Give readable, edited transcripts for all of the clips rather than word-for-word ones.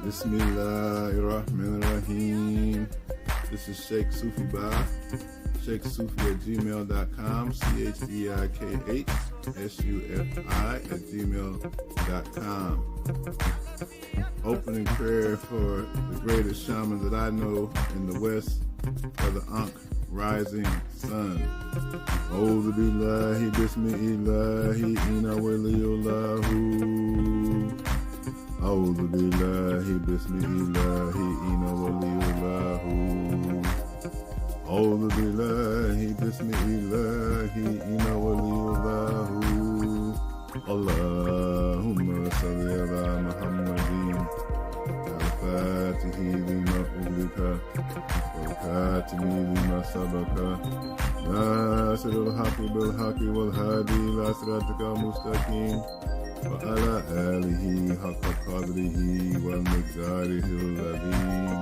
Bismillahirrahmanirrahim. This is Sheikh Sufi Ba. SheikhSufi@gmail.com. CheikSufi@gmail.com. Opening prayer for the greatest shaman that I know in the West, for the Ankh rising sun. A'udhu billahi bismillahi inna waliyullahu. A'udhu billahi bismillahi inna waliyullahu. A'udhu billahi bismillahi inna waliyullahu. Allahumma salli ala Muhammadin al-Fatihi lima uglika wal-Khatimi lima sabaka Nasir al-Haqi bil-Haqi wal-Hadi ila siratika mustaqim wa ala alihi haqqa qadrihi wa miqdarihi al-azim.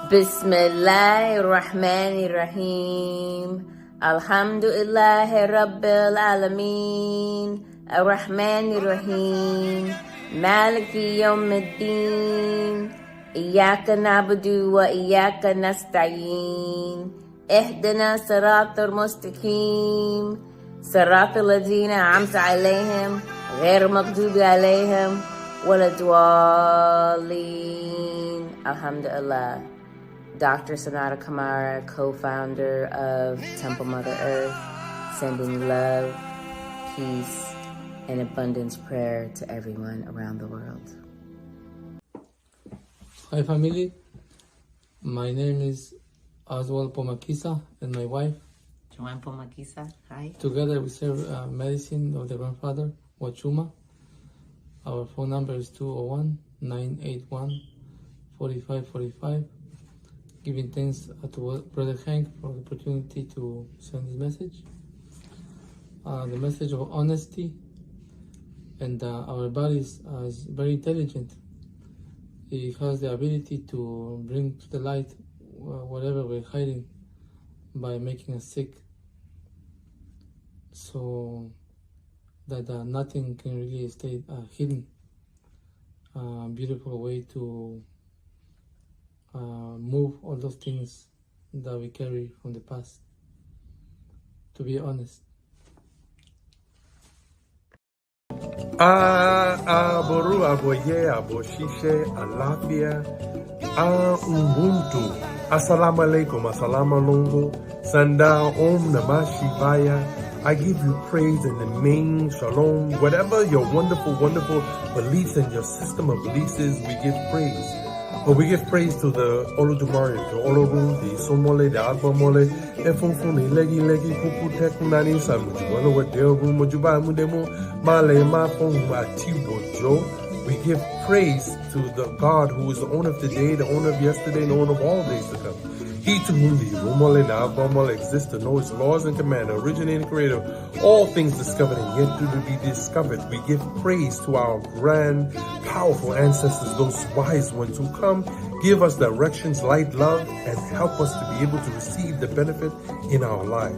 Bismillahirrahmanirrahim. Alhamdulillahi Rabbil Alameen. Ar-Rahmanirrahim. Maliki Yawmiddin. Iyaka na'budu wa iyaka nasta'een. Ihdina siratal mustaqim. Siratal ladina an'amta alayhim. Ghair maghdubi alayhim. Wala dwalleen. Alhamdulillah. Dr. Sanada Kamara, co-founder of Temple Mother Earth, sending love, peace, and abundance prayer to everyone around the world. Hi family, my name is Oswald Pomakisa and my wife. Joanne Pomakisa, hi. Together we serve medicine of the grandfather, Wachuma. Our phone number is 201-981-4545. Giving thanks to Brother Hank for the opportunity to send this message. The message of honesty, and our body is very intelligent. It has the ability to bring to the light whatever we're hiding by making us sick, so that nothing can really stay hidden. Beautiful way to move all those things that we carry from the past, to be honest. Aboru aboye aboshishe alafia ubuntu. Assalamu alaikum, assalamu alongo, sanda om namah shivaya. I give you praise in the main shalom. Whatever your wonderful beliefs and your system of beliefs is, we give praise. But we give praise to the Olodumare, the Oloru, the Somole, the Albamole, Efonfuni, Legi, Kuku, Tekunani, Samuju, what Deogu, Mojuba, Mudemo, Male, Mafon, Matibo, Joe. We give praise to the God who is the owner of today, the owner of yesterday, and the owner of all days to come. He to whom the Rumole and Albamole exist to know his laws and command, originating creator, all things discovered and yet to be discovered. We give praise to our grand, powerful ancestors, those wise ones who come, give us directions, light, love, and help us to be able to receive the benefit in our life.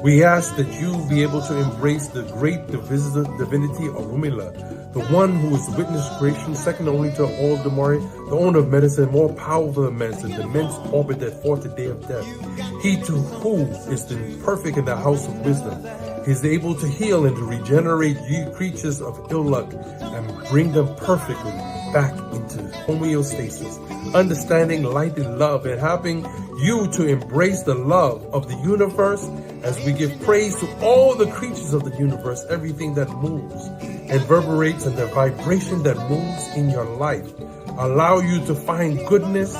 We ask that you be able to embrace the great divinity of Rumila, the one who is witness creation, second only to all Damari, the owner of medicine, more powerful than medicine, the immense orbit that fought the day of death. He too who is the perfect in the house of wisdom. He is able to heal and to regenerate you creatures of ill luck and bring them perfectly back into homeostasis, understanding, light, and love, and helping you to embrace the love of the universe as we give praise to all the creatures of the universe, everything that moves and reverberates, and the vibration that moves in your life. Allow you to find goodness,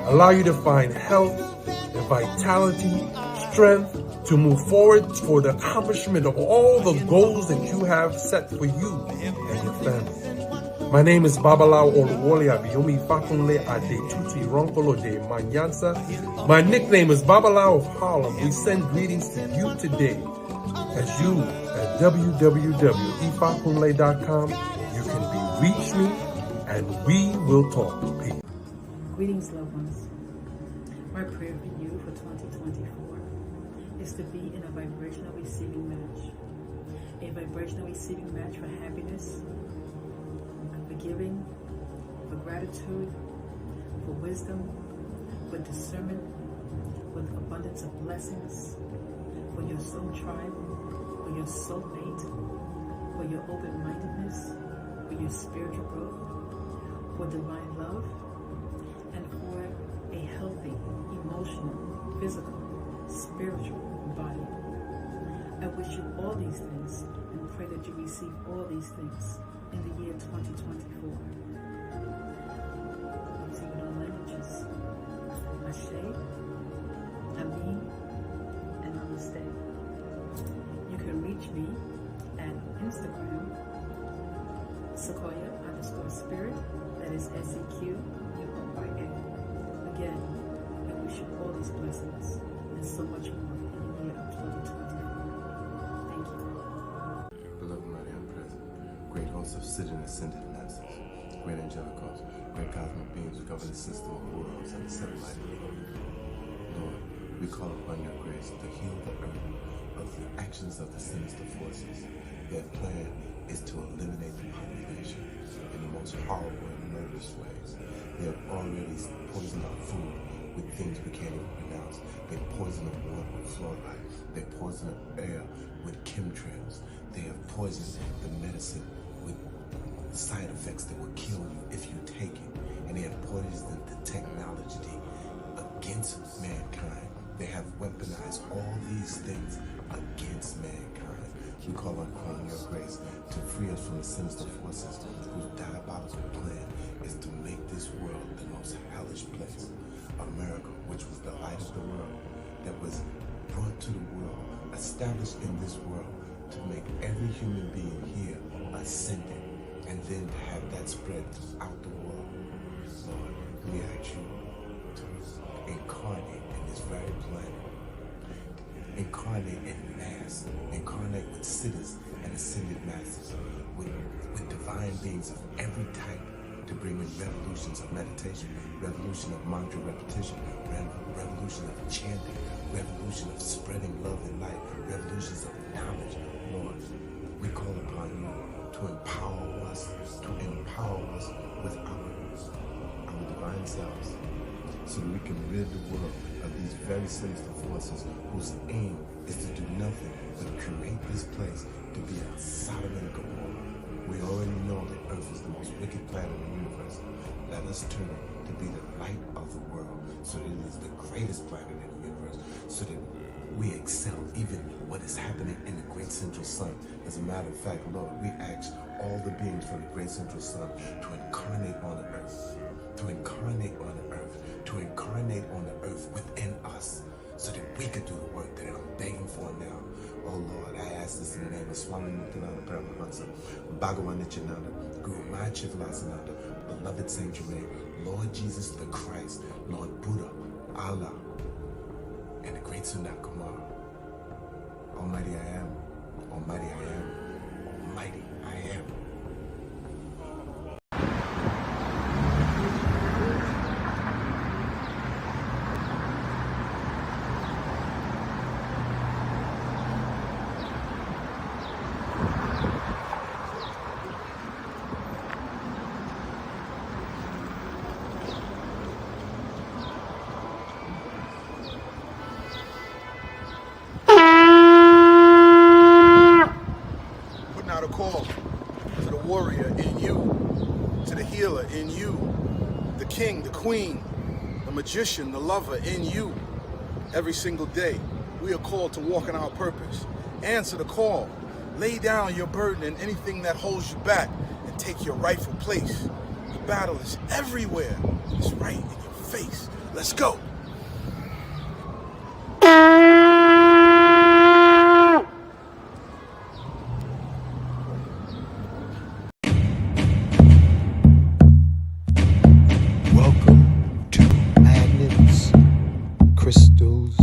allow you to find health and vitality, strength to move forward for the accomplishment of all the goals that you have set for you and your family. My name is Babalao Oluwole Abiyomi Fakunle Adetutu Ronkolo de Manyansa. My nickname is Babalao of Harlem. We send greetings to you today. As you at www.ifakunle.com, you can reach me and we will talk. Peace. Greetings, loved ones. My prayer for you for 2024 is to be in a vibrational receiving match. A vibrational receiving match for happiness, for giving, for gratitude, for wisdom, for discernment, with abundance of blessings, for your soul tribe, for your soulmate, for your open-mindedness, for your spiritual growth, for divine love, and for a healthy, emotional, physical, spiritual body. I wish you all these things and pray that you receive all these things in the year 2024. I'm saying all languages. Ashe, Amin, and Namaste. You can reach me at Instagram, Sequoia_spirit, that is SEQUOIA. Again, I wish you all these blessings and so much more in the year of 2024. Thank you. Beloved mighty and present, great hosts of sitting ascended masters, great angelic hosts, great cosmic beings who govern the system of worlds and the seven mighty kingdoms. Lord, we call upon your grace to heal the earth of the actions of the sinister forces. Their plan is to eliminate the population in the most horrible and murderous ways. They have already poisoned our food with things we can't even pronounce. They poison the water with fluoride. They poison the air with chemtrails. They have poisoned the medicine with side effects that will kill you if you take it. And they have poisoned the technology against mankind. They have weaponized all these things against mankind. We call upon your grace to free us from the sinister forces whose diabolical plan is to make this world the most hellish place. America, which was the light of the world, that was brought to the world, established in this world, to make every human being here ascendant, and then to have that spread throughout the world. Lord, we ask you to incarnate in this very planet, incarnate in mass, incarnate with sitters and ascended masters, with divine beings of every type, to bring in revolutions of meditation, revolution of mantra repetition, revolution of chanting, revolution of spreading love and light, revolutions of knowledge. Lord, we call upon you to empower us with our divine selves, so that we can rid the world of these very sinister forces whose aim is to do nothing but create this place to be a Sodom and Gomorrah. We already know that Earth is the most wicked planet in the universe. Let us turn it to be the light of the world, so that it is the greatest planet in the universe, so that we excel even what is happening in the great central sun. As a matter of fact, Lord, we ask all the beings from the great central sun to incarnate on the earth, to incarnate on the earth, to incarnate on the earth within us, so that we could do the work that I'm begging for now. Oh Lord, I ask this in the name of Swami Muktananda Paramahansa, Bhagavan Nityananda, Guru Maya Chivilasananda, beloved Saint Germain, Lord Jesus the Christ, Lord Buddha, Allah, and the great Sundar Kumar. Almighty I am, Almighty I am, Almighty I am. A call to the warrior in you, to the healer in you, the king, the queen, the magician, the lover in you. Every single day, we are called to walk in our purpose. Answer the call. Lay down your burden and anything that holds you back and take your rightful place. The battle is everywhere. It's right in your face. Let's go. Crystals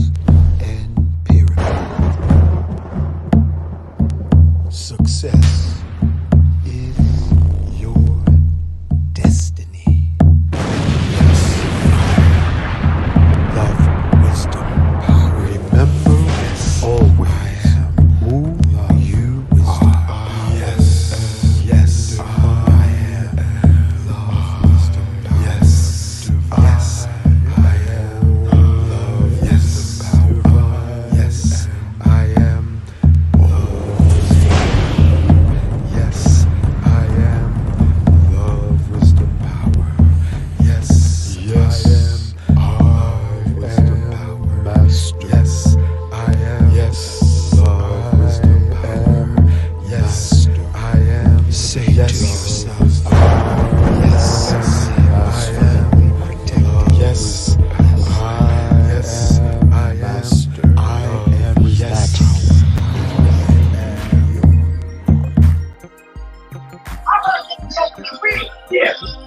and pyramids. Success is your destiny. Yes.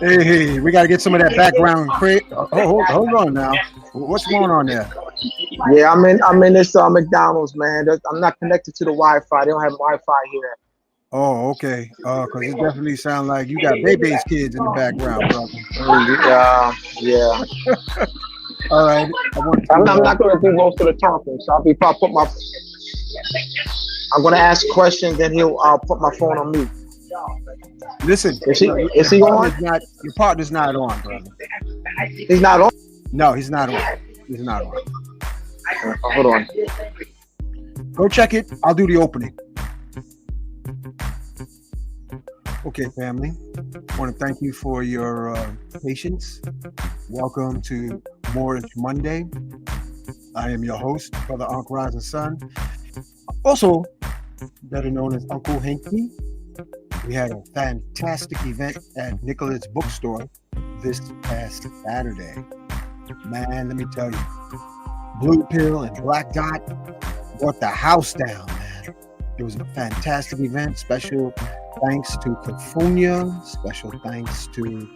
Hey, we got to get some of that background. Hold on now. What's going on there? Yeah, I'm in this McDonald's, man. I'm not connected to the Wi-Fi. They don't have Wi-Fi here. Oh, okay. Because it definitely sounds like you got Bebe's kids in the background, brother. Yeah. All right. I'm not going to do most of the talking, so I'm going to ask questions, then I'll put my phone on mute. Listen, is he on? Your partner's not on, brother. He's not on? No, he's not on. He's not on. Hold on. Go check it. I'll do the opening. Okay, family. I want to thank you for your patience. Welcome to Moorish Monday. I am your host, Brother Uncle Rising Sun, also better known as Uncle Hanky. We had a fantastic event at Nicholas Bookstore this past Saturday. Man, let me tell you, Blue Pill and Black Dot brought the house down, man. It was a fantastic event. Special thanks to California. Special thanks to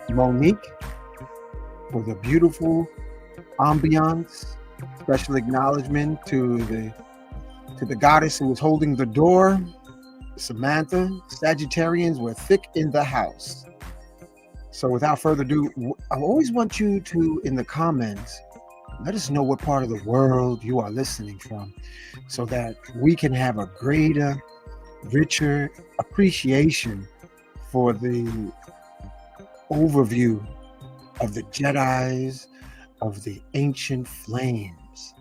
Monique for the beautiful ambiance. Special acknowledgement to the goddess who was holding the door, Samantha. Sagittarians were thick in the house. So without further ado, I always want you to, in the comments, let us know what part of the world you are listening from so that we can have a greater, richer appreciation for the overview of the Jedis, of the ancient flames.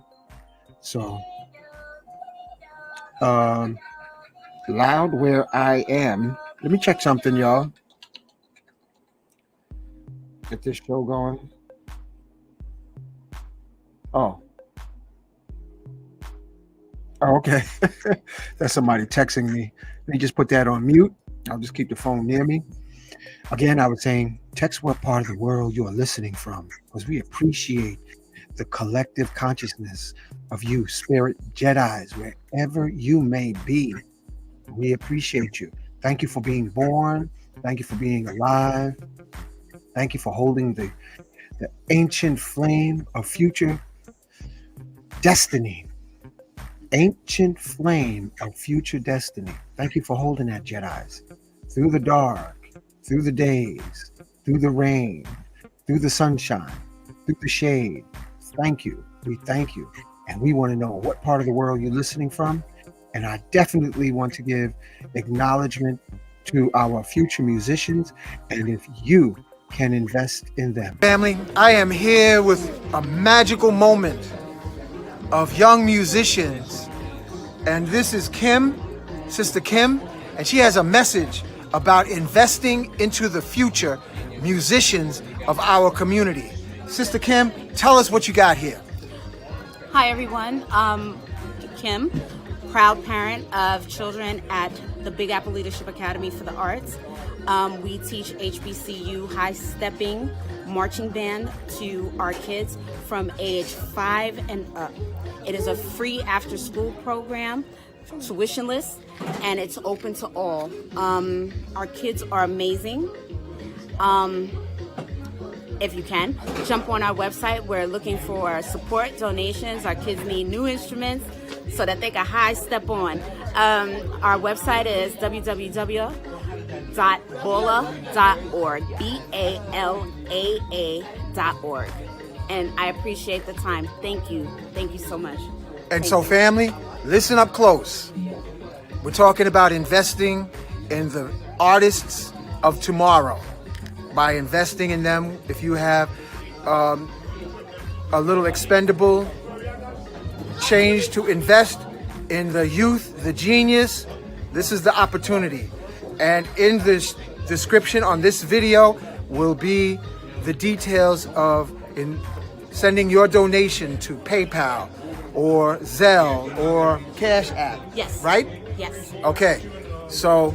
So, loud where I am. Let me check something, y'all. Get this show going. Oh, okay. That's somebody texting me. Let me just put that on mute. I'll just keep the phone near me. Again, I was saying, text what part of the world you are listening from, because we appreciate the collective consciousness of you, spirit Jedis, wherever you may be. We appreciate you. Thank you for being born. Thank you for being alive. Thank you for holding the ancient flame of future destiny. Ancient flame of future destiny. Thank you for holding that, Jedis. Through the dark, through the days, through the rain, through the sunshine, through the shade. Thank you. We thank you. And we want to know what part of the world you're listening from. And I definitely want to give acknowledgement to our future musicians. And if you can invest in them. Family, I am here with a magical moment of young musicians. And this is Kim, Sister Kim, and she has a message about investing into the future musicians of our community. Sister Kim, tell us what you got here. Hi everyone, Kim, proud parent of children at the Big Apple Leadership Academy for the Arts. We teach HBCU high stepping marching band to our kids from age 5 and up. It is a free after school program, tuitionless, and it's open to all. Our kids are amazing. If you can, jump on our website. We're looking for support, donations. Our kids need new instruments so that they can high step on. Our website is www.bola.org, BALAA.org. And I appreciate the time. Thank you. Thank you so much. And so family, listen up close. We're talking about investing in the artists of tomorrow. By investing in them, if you have a little expendable change to invest in the youth, the genius, this is the opportunity. And in the description on this video will be the details of sending your donation to PayPal or Zelle or Cash App. Yes. Right? Yes. Okay. So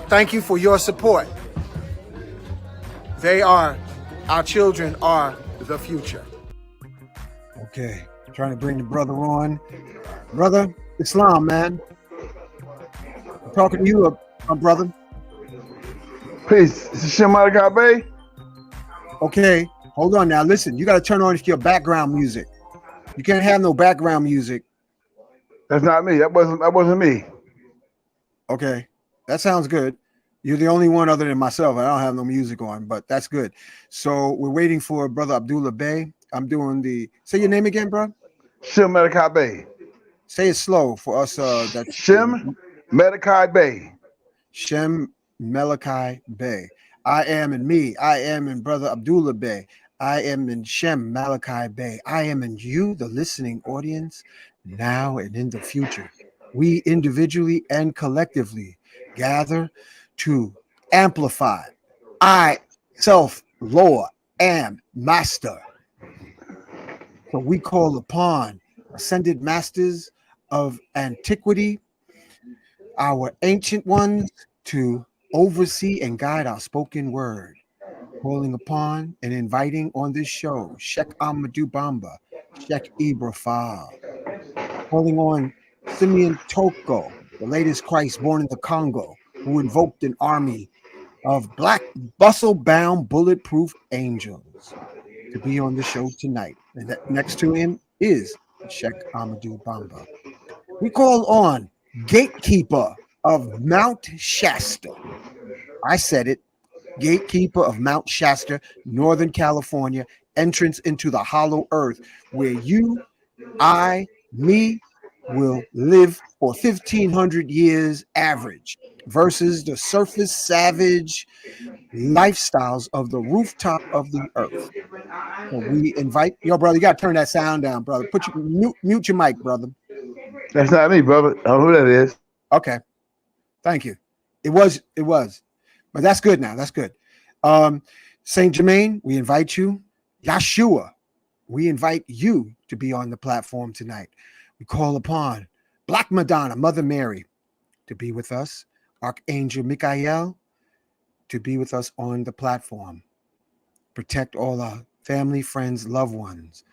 thank you for your support. Our children are the future. Okay, trying to bring the brother on. Brother, Islam, man. I'm talking to you, my brother. Peace. This is Shem Malachi Bey. Okay, hold on now. Listen, you got to turn on your background music. You can't have no background music. That's not me. That wasn't me. Okay, that sounds good. You're the only one other than myself. I don't have no music on, but that's good. So we're waiting for Brother Abdullah Bey. I'm doing the. Say your name again, bro. Shem Malachi Bey. Say it slow for us. That's Shem Malachi Bey. Shem Malachi Bey. I am in me. I am in Brother Abdullah Bey. I am in Shem Malachi Bey. I am in you, the listening audience, now and in the future. We individually and collectively gather to amplify. I, self, Lord, am master. So we call upon ascended masters of antiquity, our ancient ones, to oversee and guide our spoken word, calling upon and inviting on this show Sheikh Amadou Bamba, Sheikh Ibrafal, calling on Simeon Toko, the latest Christ born in the Congo, who invoked an army of black bustle-bound bulletproof angels to be on the show tonight. And next to him is Sheikh Amadou Bamba. We call on Gatekeeper of Mount Shasta. I said it. Gatekeeper of Mount Shasta, Northern California, entrance into the hollow earth where you, I, me will live for 1,500 years average versus the surface savage lifestyles of the rooftop of the earth. So we invite yo, brother. You got to turn that sound down, brother. Mute your mic, brother. That's not me, brother. I don't know who that is. Okay, thank you. It was, but that's good now. That's good. Saint Germain, we invite you. Yeshua, we invite you to be on the platform tonight. We call upon Black Madonna, Mother Mary, to be with us. Archangel Michael, to be with us on the platform. Protect all our family, friends, loved ones.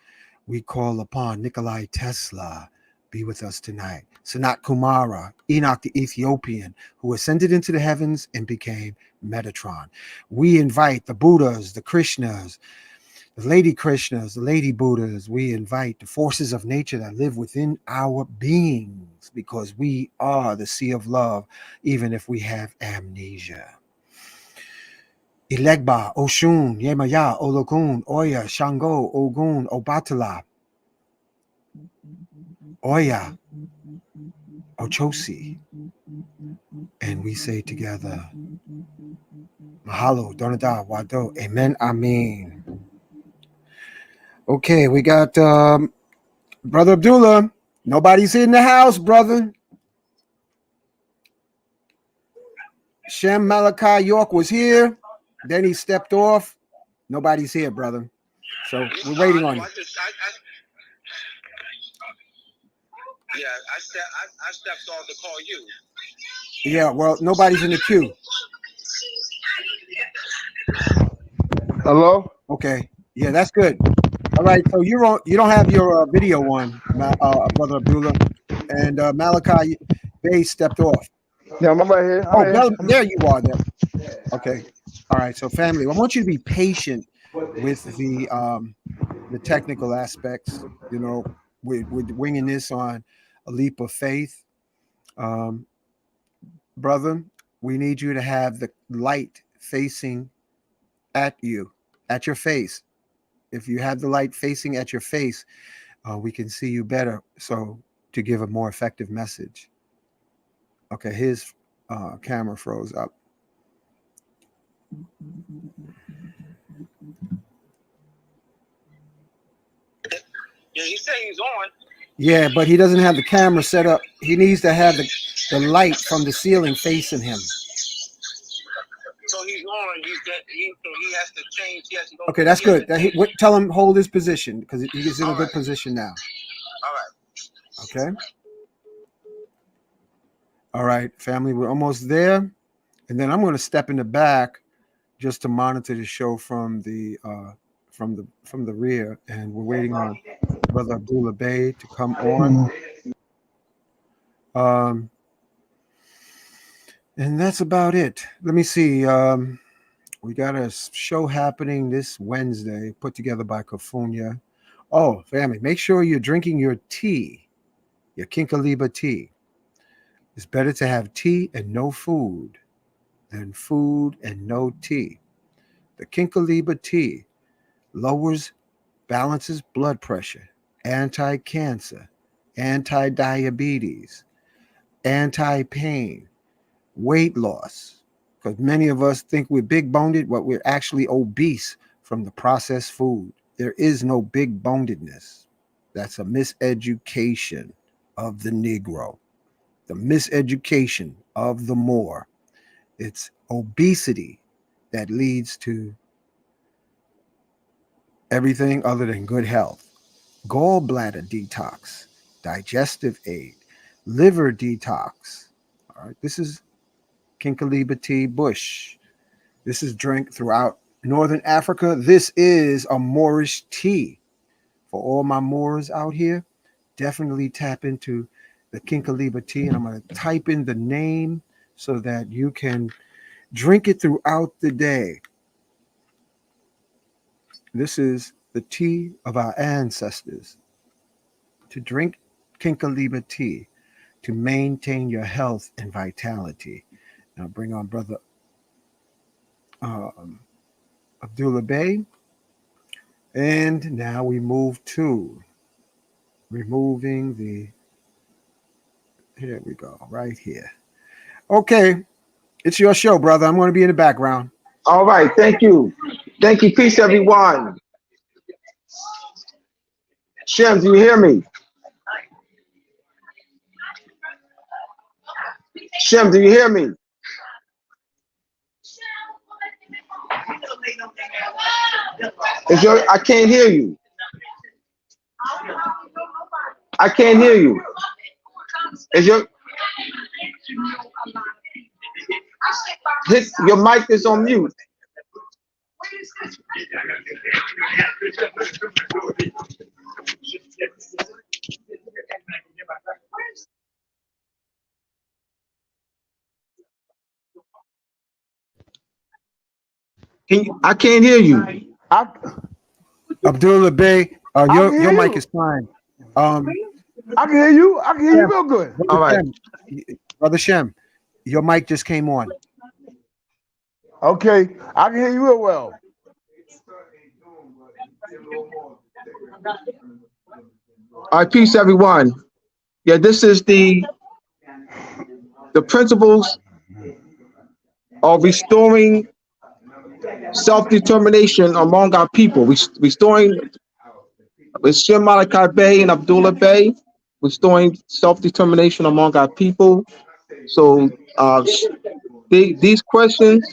We call upon Nikolai Tesla, be with us tonight. Sanat Kumara, Enoch the Ethiopian, who ascended into the heavens and became Metatron. We invite the Buddhas, the Krishnas, the Lady Krishnas, the Lady Buddhas. We invite the forces of nature that live within our beings, because we are the sea of love, even if we have amnesia. Ilegba, Oshun, Yemaya, Olokun, Oya, Shango, Ogun, Obatala, Oya, Ochosi. And we say together, Mahalo, Donada, Wado, Amen, Amen. Okay, we got Brother Abdullah. Nobody's in the house, brother. Shem Malachi York was here. Then he stepped off. Nobody's here, brother. So we're waiting on you. Yeah, I stepped off to call you. Yeah, well, nobody's in the queue. Hello? Okay. Yeah, that's good. All right. So you're on. You don't have your video on, Brother Abdullah, and Malachi Bey stepped off. Yeah, I'm right here. There you are. There. Okay. All right. So family, I want you to be patient with the technical aspects. You know, we're winging this on a leap of faith. Brother, we need you to have the light facing at you, at your face. If you have the light facing at your face, we can see you better. So to give a more effective message. Okay, his camera froze up. Yeah, he said he's on. Yeah, but he doesn't have the camera set up. He needs to have the light from the ceiling facing him. So he's on. He has to change. He has to go. Okay, that's good. Tell him hold his position, because he's in a good position now. All right. Okay. All right, family, we're almost there, and then I'm going to step in the back just to monitor the show from the rear, and we're waiting on Brother Abdullah Bey to come on. And that's about it. Let me see. We got a show happening this Wednesday, put together by Kafunya. Oh, family, make sure you're drinking your tea, your Kinkaliba tea. It's better to have tea and no food than food and no tea. The Kinkaliba tea lowers, balances blood pressure, anti-cancer, anti-diabetes, anti-pain, weight loss. Because many of us think we're big boned, but we're actually obese from the processed food. There is no big bonedness. That's a miseducation of the Negro, the miseducation of the Moor. It's obesity that leads to everything other than good health. Gallbladder detox, digestive aid, liver detox. All right, this is Kinkaliba tea bush. This is drank throughout Northern Africa. This is a Moorish tea. For all my Moors out here, definitely tap into the Kinkaliba tea. And I'm going to type in the name so that you can drink it throughout the day. This is the tea of our ancestors. To drink Kinkaliba tea to maintain your health and vitality. Now bring on Brother Abdullah Bey. And now we move to removing the, here we go, right here. Okay, it's your show, brother. I'm going to be in the background. All right, thank you. Thank you. Peace, everyone. Shem, do you hear me? Shem, do you hear me? I can't hear you. I can't hear you. Your mic is on mute. I can't hear you. Abdullah Bey, your mic is fine. I can hear you. I can hear you real good. All right. Brother Shem, your mic just came on. Okay, I can hear you real well. All right, peace, everyone. Yeah, this is the principles of restoring self-determination among our people. Restoring with Shem Malachi Bey and Abdullah Bey, restoring self-determination among our people. So these questions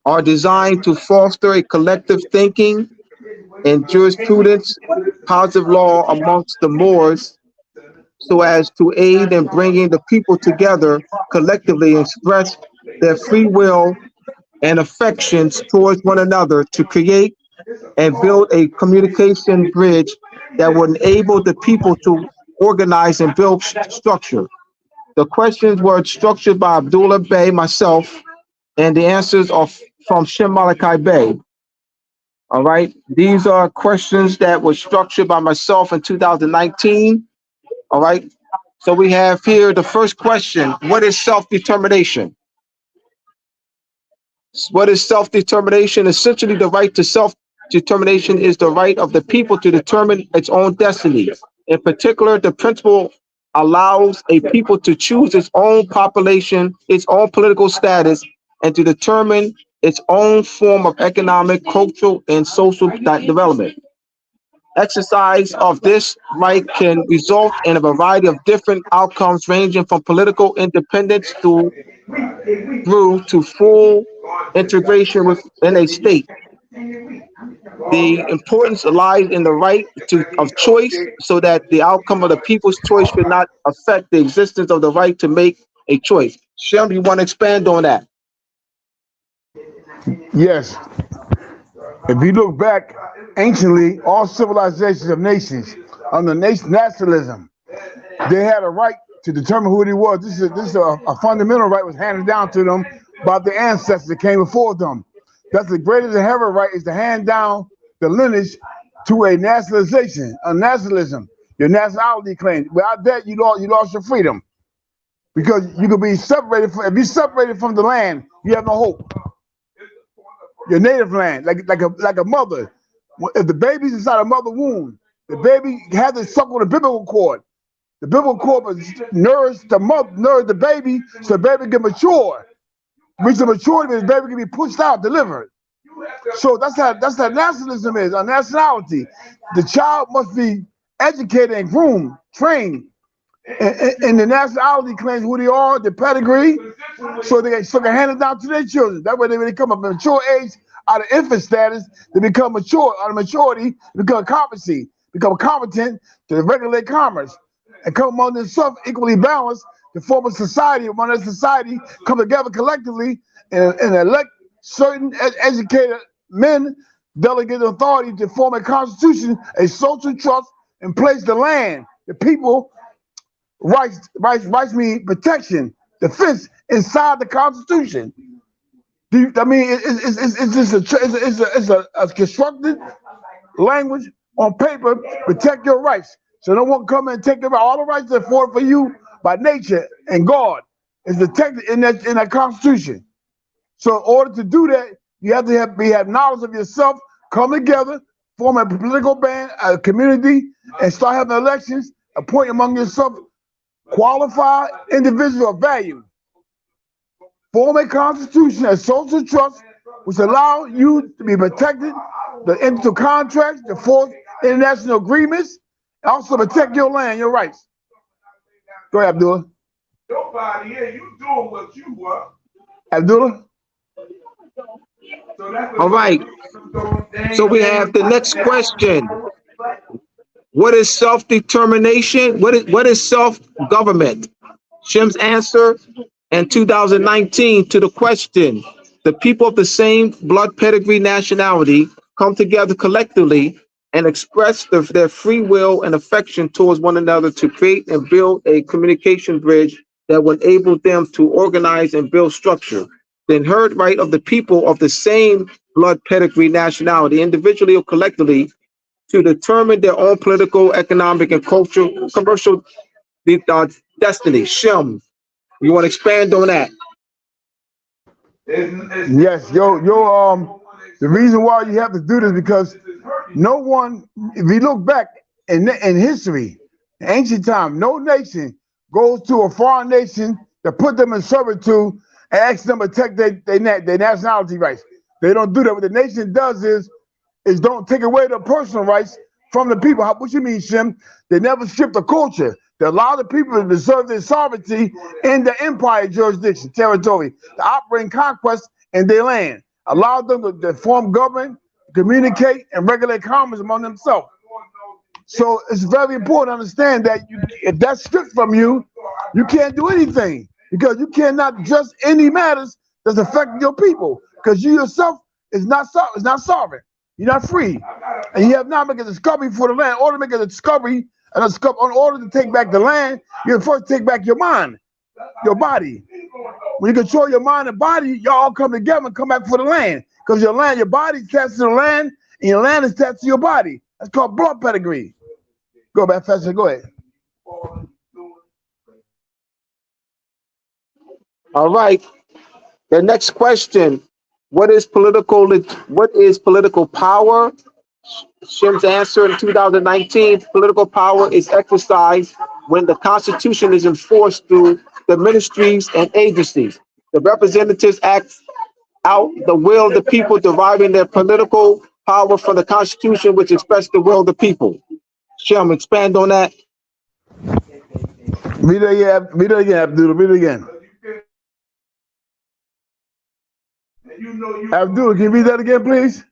are designed to foster a collective thinking and jurisprudence, positive law amongst the Moors, so as to aid in bringing the people together collectively and express their free will and affections towards one another to create and build a communication bridge that would enable the people to organize and build structure. The questions were structured by Abdullah Bey, myself, and the answers are from Shem Malachi Bey. All right, these are questions that were structured by myself in 2019. All right, so we have here the first question: what is self-determination? What is self-determination? Essentially, the right to self-determination is the right of the people to determine its own destiny. In particular, the principle allows a people to choose its own population, its own political status, and to determine its own form of economic, cultural, and social development. Exercise of this right can result in a variety of different outcomes, ranging from political independence through to full integration within a state. The importance lies in the right of choice, so that the outcome of the people's choice should not affect the existence of the right to make a choice. Shem, you want to expand on that? Yes. If you look back anciently, all civilizations of nations under nationalism, they had a right to determine who they was. This is a fundamental right was handed down to them by the ancestors that came before them. That's the greatest inherent right, is to hand down the lineage to a nationalization, a nationalism, your nationality claim. Without that, you lost your freedom. Because you could be separated from, if you're separated from the land, you have no hope. Your native land, like a mother. If the baby's inside a mother womb, the baby has to suckle the biblical cord. The biblical cord was nourished the mother, nourished the baby, so the baby can mature. Reach the maturity, the baby can be pushed out, delivered. So that's how nationalism is, a nationality. The child must be educated and groomed, trained. And the nationality claims who they are, the pedigree, so they can hand it down to their children. That way, when they come up at mature age, out of infant status, they become mature. Out of maturity, they become competency, become competent to regulate commerce, and come among themselves equally balanced to form a society. Among that society, come together collectively and elect certain educated men, delegate authority to form a constitution, a social trust, and place the land, the people. Rights mean protection, defense inside the Constitution. I mean, it's just a constructed language on paper. Protect your rights, so no one come and take all the rights that are afforded for you by nature and God is protected in that Constitution. So in order to do that, you have to have knowledge of yourself, come together, form a political band, a community, and start having elections. Appoint among yourself qualified individual of value. Form a constitution, a social trust, which allow you to be protected, the into contracts, to force international agreements, and also protect your land, your rights. Go ahead, Abdullah. Nobody here, you doing what you want. Abdullah? All right. So we have the next question. What is self-determination? What is self-government? Shim's answer in 2019 to the question: the people of the same blood pedigree nationality come together collectively and express their free will and affection towards one another to create and build a communication bridge that will enable them to organize and build structure. The inherent right of the people of the same blood pedigree nationality, individually or collectively, to determine their own political, economic, and cultural, commercial destiny. Shem, you want to expand on that? Yes, the reason why you have to do this because no one, if you look back in history, in ancient time, no nation goes to a foreign nation to put them in servitude and ask them to protect their nationality rights. They don't do that. What the nation does is don't take away the personal rights from the people. What you mean, Shem? They never strip the culture. They allow the people to preserve their sovereignty in the empire jurisdiction, territory, to operate in conquest in their land. Allow them to form government, communicate, and regulate commerce among themselves. So it's very important to understand that if that's stripped from you, you can't do anything because you cannot address any matters that's affecting your people because you yourself is not sovereign. You're not free. And you have not made a discovery for the land. In order to make a discovery, in order to take back the land, you first take back your mind, your body. When you control your mind and body, y'all come together and come back for the land. Because your body is attached to the land, and your land is attached to your body. That's called blood pedigree. Go back faster, go ahead. All right. The next question: what is political power? Shim's answer in 2019: political power is exercised when the Constitution is enforced through the ministries and agencies. The representatives act out the will of the people, deriving their political power from the Constitution, which expresses the will of the people. Shim, expand on that. Read it again, Abdullah. Read it again. Abdullah, can you read that again, please?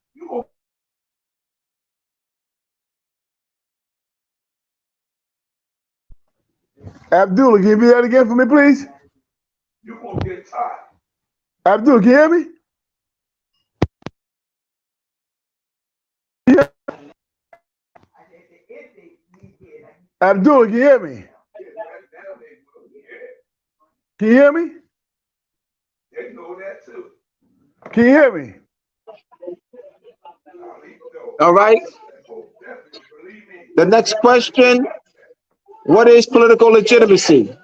Abdullah, can you read that again for me, please? You're going to get tired. Abdullah, can you hear me? Yeah. Abdullah, can you hear me? Can you hear me? They know that too. Can you hear me? All right. The next question, what is political legitimacy?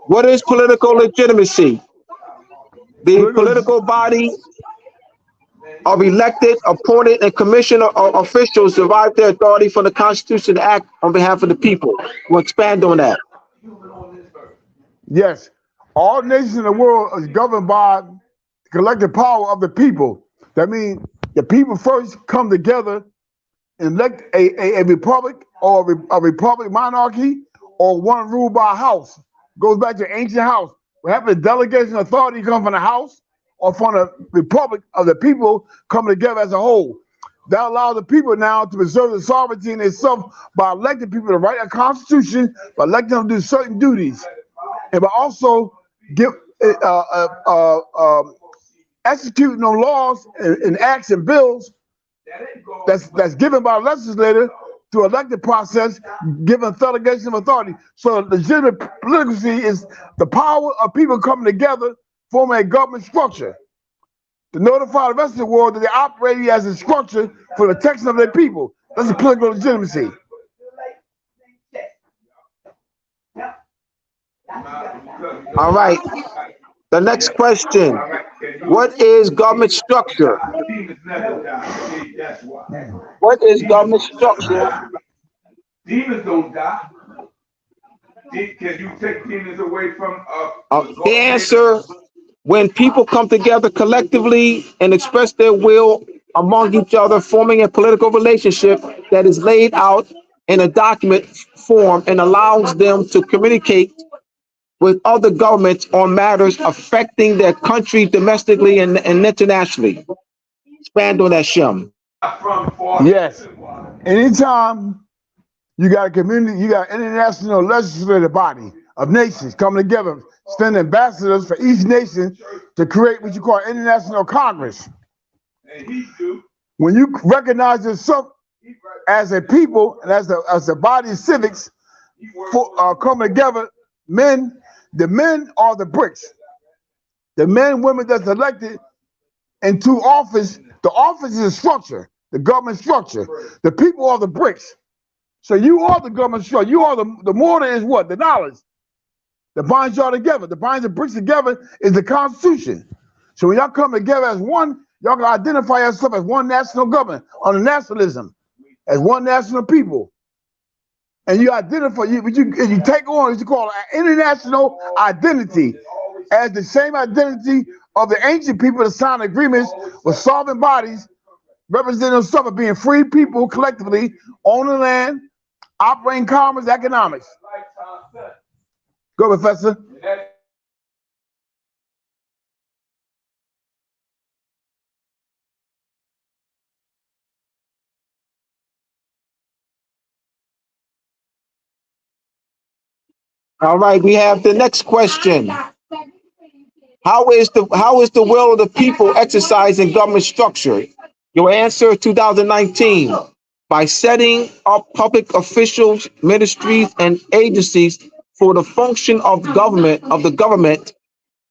What is political legitimacy? The political body of elected, appointed, and commissioned officials derive their authority from the Constitution to act on behalf of the people. We'll expand on that. Yes, all nations in the world is governed by the collective power of the people. That means the people first come together and elect a republic or a republic monarchy or one ruled by a house. Goes back to ancient house. What happened? Delegation authority come from the house or from the republic of the people coming together as a whole. That allows the people now to preserve the sovereignty in itself by electing people to write a constitution, by electing them to do certain duties, and by also give executing on laws and acts and bills that's given by a legislator to elected process, given delegation of authority. So legitimate politically is the power of people coming together, forming a government structure to notify the rest of the world that they're operating as a structure for the protection of their people. That's a political legitimacy. All right. The next question, what is government structure? What is government structure? Demons don't die. Can you take demons away from The answer, when people come together collectively and express their will among each other, forming a political relationship that is laid out in a document form and allows them to communicate with other governments on matters affecting their country domestically and internationally. Expand on that, Shem. Yes. Anytime you got a community, you got an international legislative body of nations coming together, send ambassadors for each nation to create what you call international Congress. When you recognize yourself as a people and as a body of civics coming together, the men are the bricks. The men and women that's elected into office, the office is a structure, the government structure. The people are the bricks. So you are the government structure. You are the mortar is what? The knowledge that binds y'all together. The binds the bricks together is the Constitution. So when y'all come together as one, y'all can identify yourself as one national government under nationalism, as one national people. And you identify, you take on what you call an international identity as the same identity of the ancient people that signed agreements with sovereign bodies representing themselves as being free people collectively on the land, operating commerce, economics. Go, Professor. All right, we have the next question. How is the will of the people exercised in government structure? Your answer, 2019, by setting up public officials, ministries, and agencies for the function of the government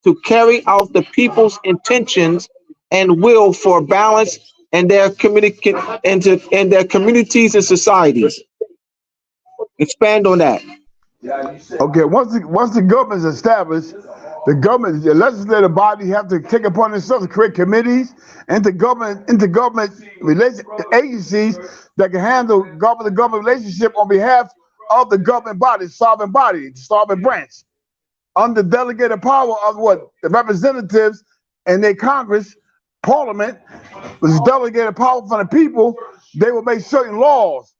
to carry out the people's intentions and will for balance in their communities and societies. Expand on that. Okay, once the government is established, the legislative body have to take upon themselves to create committees, intergovernment relation agencies that can handle government relationship on behalf of the government body, sovereign branch, under delegated power of what? The representatives and their Congress, Parliament, which is delegated power from the people. They will make certain laws,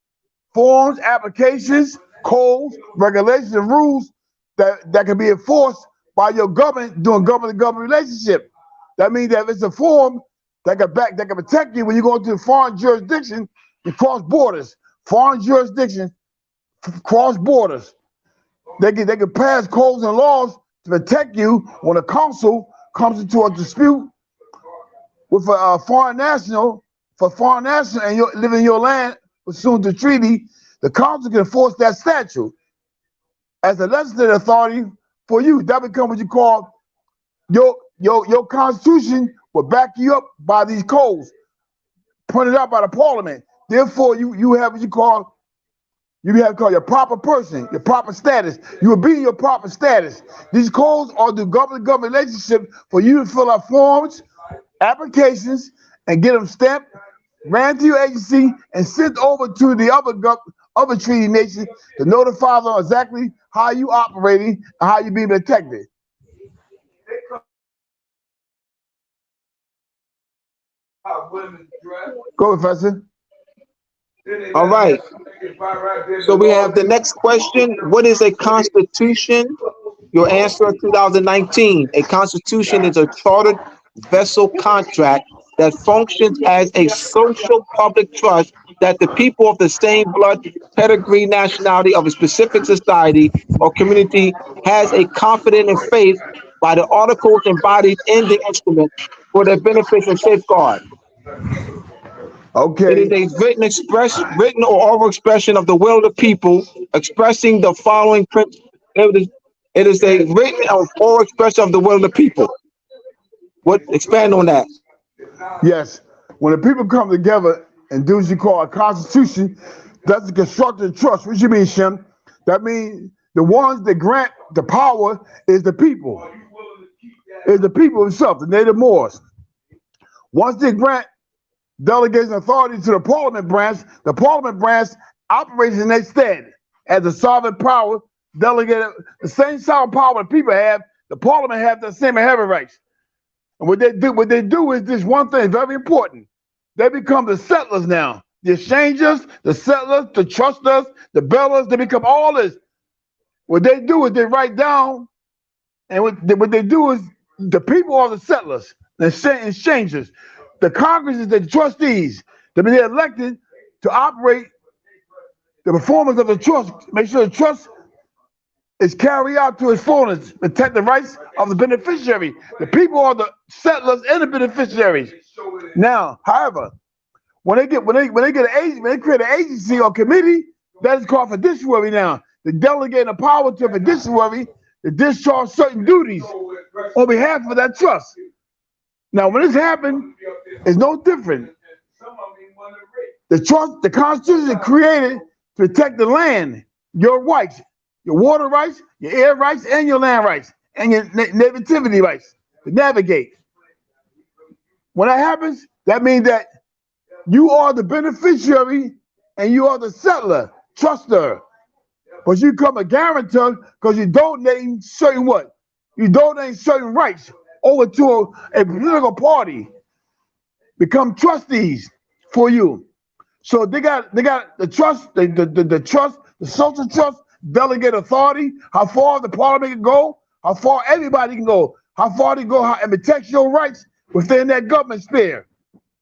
forms, applications, codes, regulations, and rules that can be enforced by your government doing government-to-government relationship. That means that if it's a form that can protect you when you go into a foreign jurisdiction, you cross borders. Foreign jurisdictions cross borders. They can pass codes and laws to protect you when a consul comes into a dispute with a foreign national, and you live in your land pursuant to treaty. The council can enforce that statute as a legislative authority for you. That becomes what you call your constitution will back you up by these codes pointed out by the parliament. Therefore, you have what you call your proper person, your proper status. You will be in your proper status. These codes are the government relationship for you to fill out forms, applications, and get them stamped, ran to your agency, and sent over to the other treaty nations to notify them exactly how you operating and how you being protected. Go, Professor. All right. So we have the next question. What is a constitution? Your answer, 2019. A constitution is a chartered vessel contract that functions as a social public trust that the people of the same blood, pedigree, nationality of a specific society or community has a confidence and faith by the articles embodied in the instrument for their benefit and safeguard. Okay. It is a written or oral expression of the will of the people, expressing the following principles. It is a written or oral expression of the will of the people. What? Expand on that. Yes. When the people come together and do what you call a constitution, that's a constructed trust. What you mean, Shem? That means the ones that grant the power is the people. Is the people themselves, the native Moors. Once they grant delegation authority to the parliament branch operates in their stead as a sovereign power delegated. The same sovereign power the people have, the parliament have the same inherent rights. And what they do is this one thing, very important. They become the settlers now. The exchangers, the settlers, the trusters, the bellers, they become all this. What they do is they write down, and what they do is the people are the settlers, the exchangers. The Congress is the trustees. They're elected to operate the performance of the trust, make sure the trust is carried out to its fullness, protect the rights of the beneficiary. The people are the settlers and the beneficiaries. Now, however, when they create an agency or committee, that is called fiduciary now. They delegate the power to a fiduciary to discharge certain duties on behalf of that trust. Now, when this happened, it's no different. The Constitution is created to protect the land, your rights, your water rights, your air rights, and your land rights, and your nativity rights to navigate. When that happens, that means that you are the beneficiary and you are the settler, truster. But you become a guarantor because you're donating certain what? You donate certain rights over to a political party, become trustees for you. So they got the trust, the trust, the social trust, delegate authority, how far the parliament can go, how far everybody can go, how far they go, and protect your rights within that government sphere,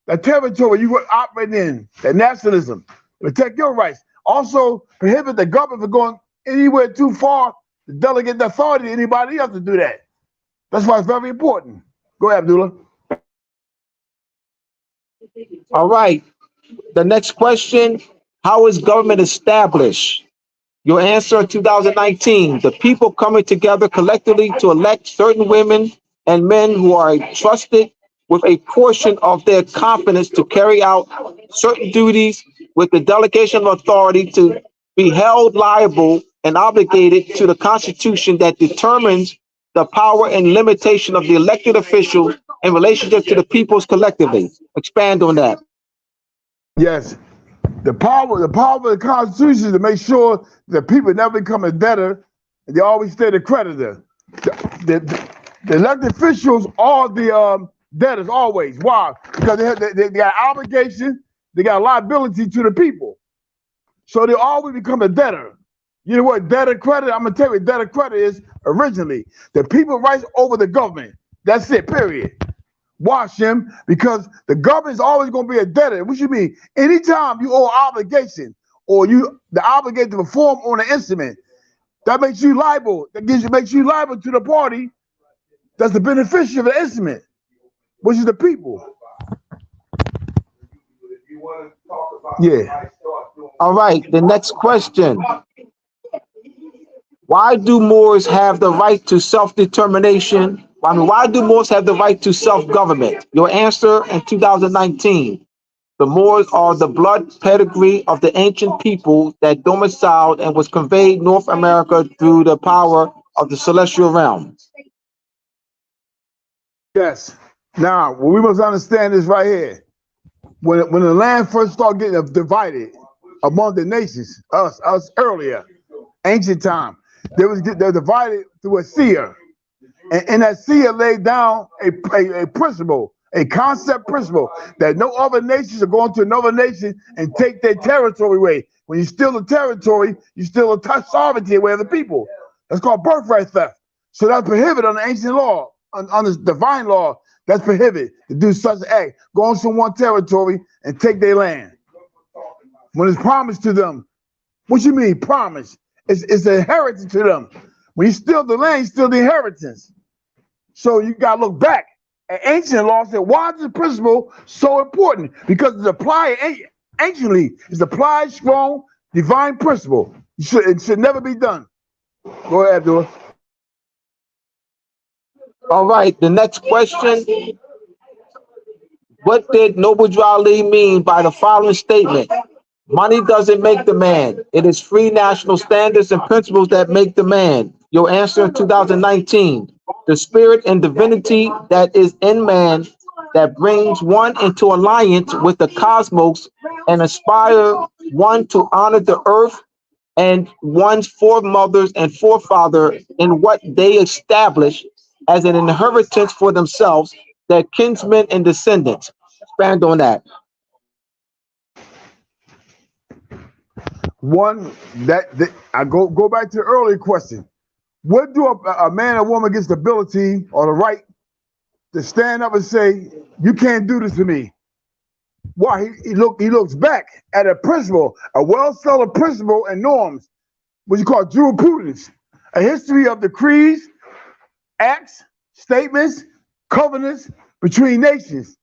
that territory you were operating in, that nationalism, protect your rights. Also prohibit the government from going anywhere too far to delegate the authority to anybody else to do that. That's why it's very important. Go ahead, Abdullah. All right. The next question, how is government established? Your answer, 2019. The people coming together collectively to elect certain women and men who are trusted with a portion of their competence to carry out certain duties with the delegation of authority to be held liable and obligated to the Constitution that determines the power and limitation of the elected officials in relationship to the peoples collectively. Expand on that. Yes. The power of the Constitution is to make sure that people never become a debtor and they always stay the creditor. The elected officials are the debtors always. Why? Because they got obligation, they got liability to the people. So they always become a debtor. You know what debtor credit? I'm gonna tell you what debtor credit is originally. The people rights over the government. That's it, period. Watch him, because the government is always going to be a debtor. What you mean? Anytime you owe obligation or the obligation to perform on an instrument, that makes you liable. Makes you liable to the party that's the beneficiary of the instrument, which is the people. Yeah. All right. The next question. Why do Moors have the right to self-determination I mean, why do Moors have the right to self-government? Your answer in 2019. The Moors are the blood pedigree of the ancient people that domiciled and was conveyed North America through the power of the celestial realm. Yes. Now, what we must understand is right here. When the land first started getting divided among the nations, us earlier, ancient time, they're divided through a seer. And that seer laid down a principle, a concept principle, that no other nations are going to another nation and take their territory away. When you steal the territory, you steal the sovereignty away of the people. That's called birthright theft. So that's prohibited under ancient law, under divine law. That's prohibited to do such an act. Go on someone's territory and take their land. When it's promised to them, what you mean promise? It's an inheritance to them. When you steal the land, you steal the inheritance. So you got to look back at ancient law and say, why is this principle so important? Because it's applied anciently. It's applied strong divine principle. It should never be done. Go ahead, Abdullah. All right, the next question. What did Noble Drew Ali mean by the following statement? Money doesn't make the man. It is free national standards and principles that make the man. Your answer in 2019. The spirit and divinity that is in man that brings one into alliance with the cosmos and inspire one to honor the earth and one's foremothers and forefather in what they establish as an inheritance for themselves, their kinsmen and descendants. Expand on that. One, that I go back to the earlier question. What do a man or woman gets the ability or the right to stand up and say, you can't do this to me? Why? He looks back at a principle, a well-settled principle and norms, what you call jurisprudence, a history of decrees, acts, statements, covenants between nations,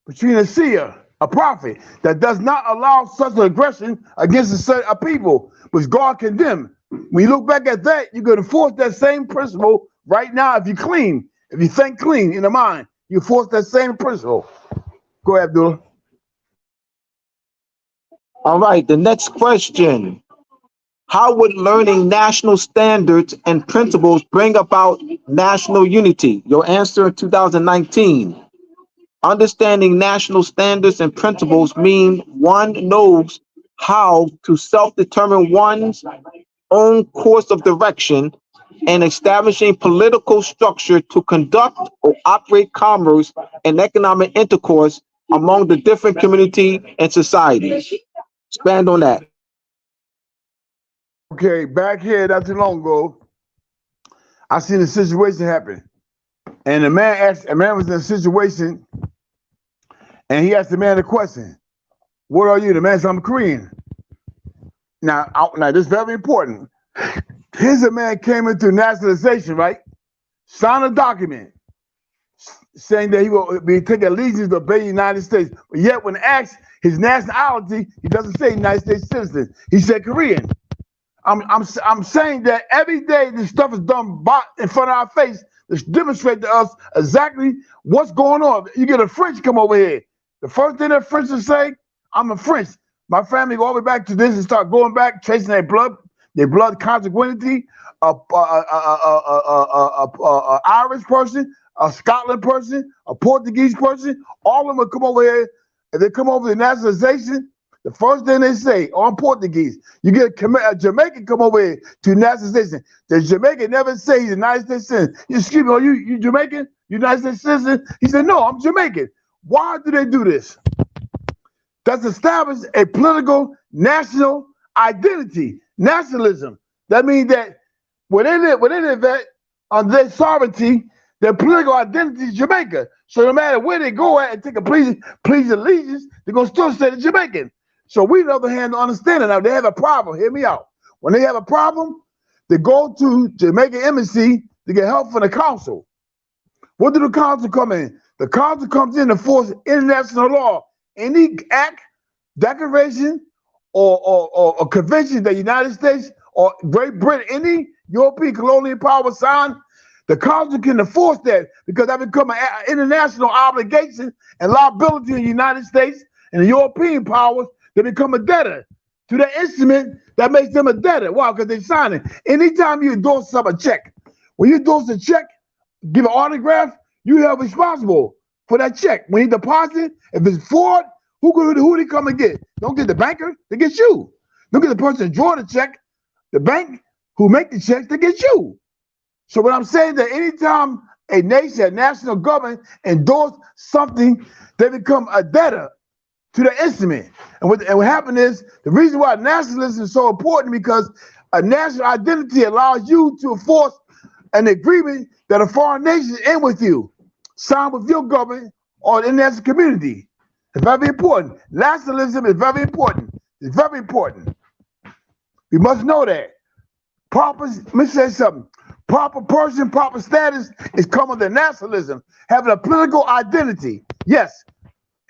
between a seer, a prophet, that does not allow such an aggression against a set of people, which God condemned. When you look back at that, you're going to force that same principle right now. If you clean, if you think clean in the mind, you force that same principle. Go ahead, Abdullah. All right, the next question. How would learning national standards and principles bring about national unity? Your answer in 2019. Understanding national standards and principles mean one knows how to self-determine one's own course of direction and establishing political structure to conduct or operate commerce and economic intercourse among the different community and societies. Expand on that. Okay, back here not too long ago, I seen a situation happen. And a man was in a situation, and he asked the man a question. What are you? The man said, I'm Korean. Now this is very important. Here's a man came into nationalization, right? Signed a document saying that he will be taking allegiance to obey the United States. But yet when asked his nationality, he doesn't say United States citizen. He said Korean. I'm saying that every day this stuff is done in front of our face to demonstrate to us exactly what's going on. You get a French come over here. The first thing that French will say, I'm a French. My family go all the way back to this and start going back, tracing their blood consanguinity, Irish person, a Scotland person, a Portuguese person. All of them will come over here, and they come over to nationalization. The first thing they say, I'm Portuguese. You get a Jamaican come over here to nationalization. The Jamaican never say he's a United States citizen. Excuse me, are you Jamaican? United States citizen? He said, no, I'm Jamaican. Why do they do this? That's established a political national identity, nationalism. That means that when they live on their sovereignty, their political identity is Jamaica. So no matter where they go at and take a please allegiance, they're going to still say they're Jamaican. So we, on the other hand, understand it. Now, they have a problem. Hear me out. When they have a problem, they go to Jamaican embassy to get help from the council. What do the council come in? The council comes in to force international law. Any act, declaration, or convention that the United States or Great Britain, any European colonial power sign, The Congress can enforce that because that become an international obligation and liability in the United States and the European powers to become a debtor to the instrument that makes them a debtor. Why? Because they sign it. Anytime you endorse a check, when you endorse a check, give an autograph, you have responsible for that check. When you deposit, if it's fraud, who they come and get? Don't get the banker, they get you. Don't get the person that draw the check, the bank who make the checks, they get you. So what I'm saying is that anytime a nation, a national government endorse something, they become a debtor to the instrument. And what happened is, the reason why nationalism is so important because a national identity allows you to enforce an agreement that a foreign nation is in with you, sign with your government or the international community. It's very important. Nationalism is very important. It's very important. We must know that. Let me say something. Proper person, proper status is coming to nationalism, having a political identity. Yes.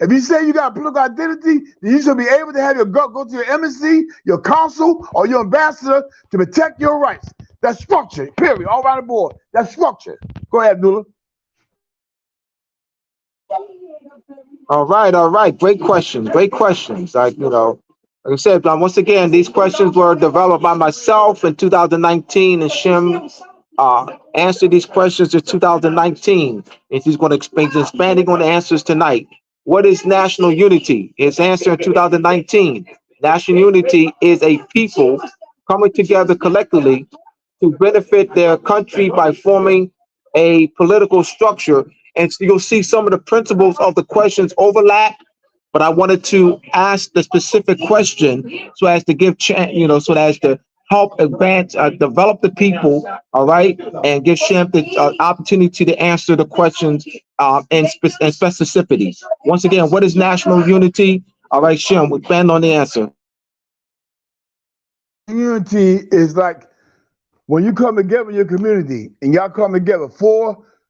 If you say you got a political identity, then you should be able to have your go to your embassy, your consul, or your ambassador to protect your rights. That's structure, period, all around the board. That's structure. Go ahead, Abdullah. All right. Great questions. Like I said, once again, these questions were developed by myself in 2019, and Shem answered these questions in 2019. And he's going to expanding on the answers tonight. What is national unity? His answer in 2019. National unity is a people coming together collectively to benefit their country by forming a political structure. And so you'll see some of the principles of the questions overlap, but I wanted to ask the specific question so as to give so as to help advance, develop the people, all right, and give Shem the opportunity to answer the questions in specificity. Once again, what is national unity? All right, Shem, we plan on the answer. Unity is like when you come together in your community and y'all come together,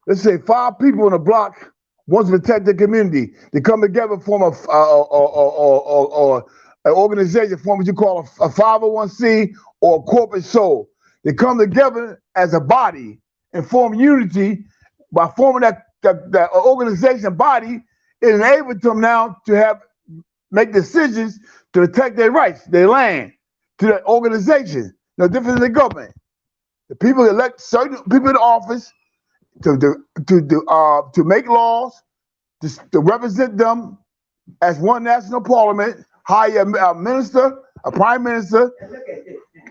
let's say 5 people in a block wants to protect the community. They come together, form an organization, form what you call a 501c or a corporate soul. They come together as a body and form unity. By forming that organization body, it enables them now to make decisions to protect their rights, their land, to that organization. No different than the government. The people elect certain people in office to make laws, to represent them as one national parliament, hire a minister, a prime minister,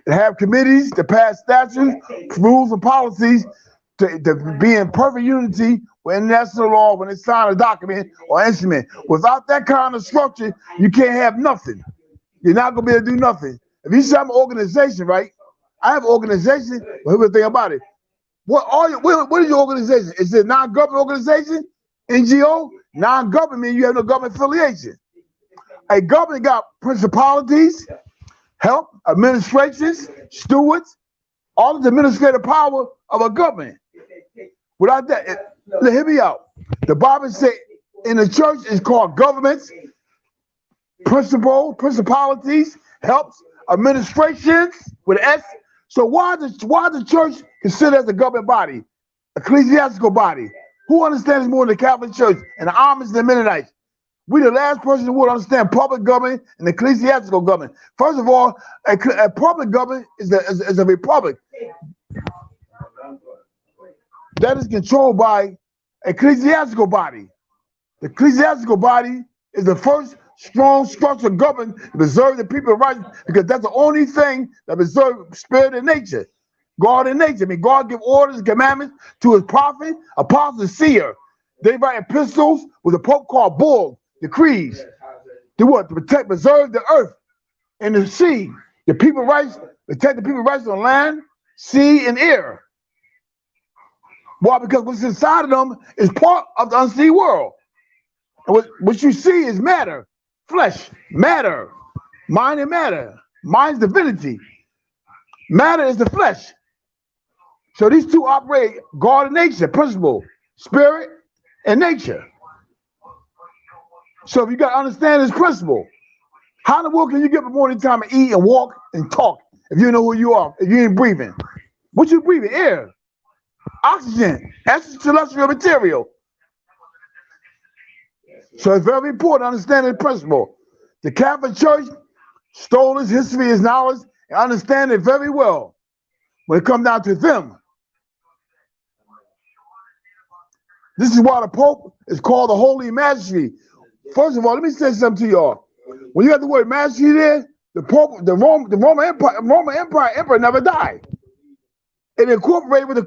have committees to pass statutes, rules, and policies to be in perfect unity with international law when they sign a document or instrument. Without that kind of structure, you can't have nothing. You're not gonna be able to do nothing. If you say I'm an organization, right? I have an organization. Well, here's the thing about it. What is your organization? Is it a non-government organization? NGO? Non-government, you have no government affiliation. A government got principalities, help, administrations, stewards, all of the administrative power of a government. Without that, hear me out. The Bible says in the church it's called governments, principalities, helps, administrations with an S. So why the church considered as a government body, ecclesiastical body? Who understands more than the Catholic Church and the Amish and the Mennonites? We the last person who would understand public government and ecclesiastical government. First of all, a public government is a republic that is controlled by ecclesiastical body. The ecclesiastical body is the first strong structure government to preserve the people's rights, because that's the only thing that preserves spirit and nature. God and nature. I mean, God give orders and commandments to his prophet, apostle, seer. They write epistles with the Pope called bulls, decrees. To what? To protect, preserve the earth and the sea. The people rights, protect the people's rights on land, sea, and air. Why? Because what's inside of them is part of the unseen world. And what you see is matter, flesh, matter, mind and matter. Mind's divinity. Matter is the flesh. So these two operate God and nature, principle, spirit and nature. So if you got to understand this principle, how in the world can you get up in the morning time and eat and walk and talk if you know who you are, if you ain't breathing? What you breathing? Air. Oxygen, extraterrestrial material. So it's very important to understand the principle. The Catholic Church stole its history, its knowledge, and understand it very well. When it comes down to them, this is why the Pope is called the Holy Majesty. First of all, let me say something to y'all. When you got the word majesty there, the Pope, the Roman Emperor never died. It incorporated with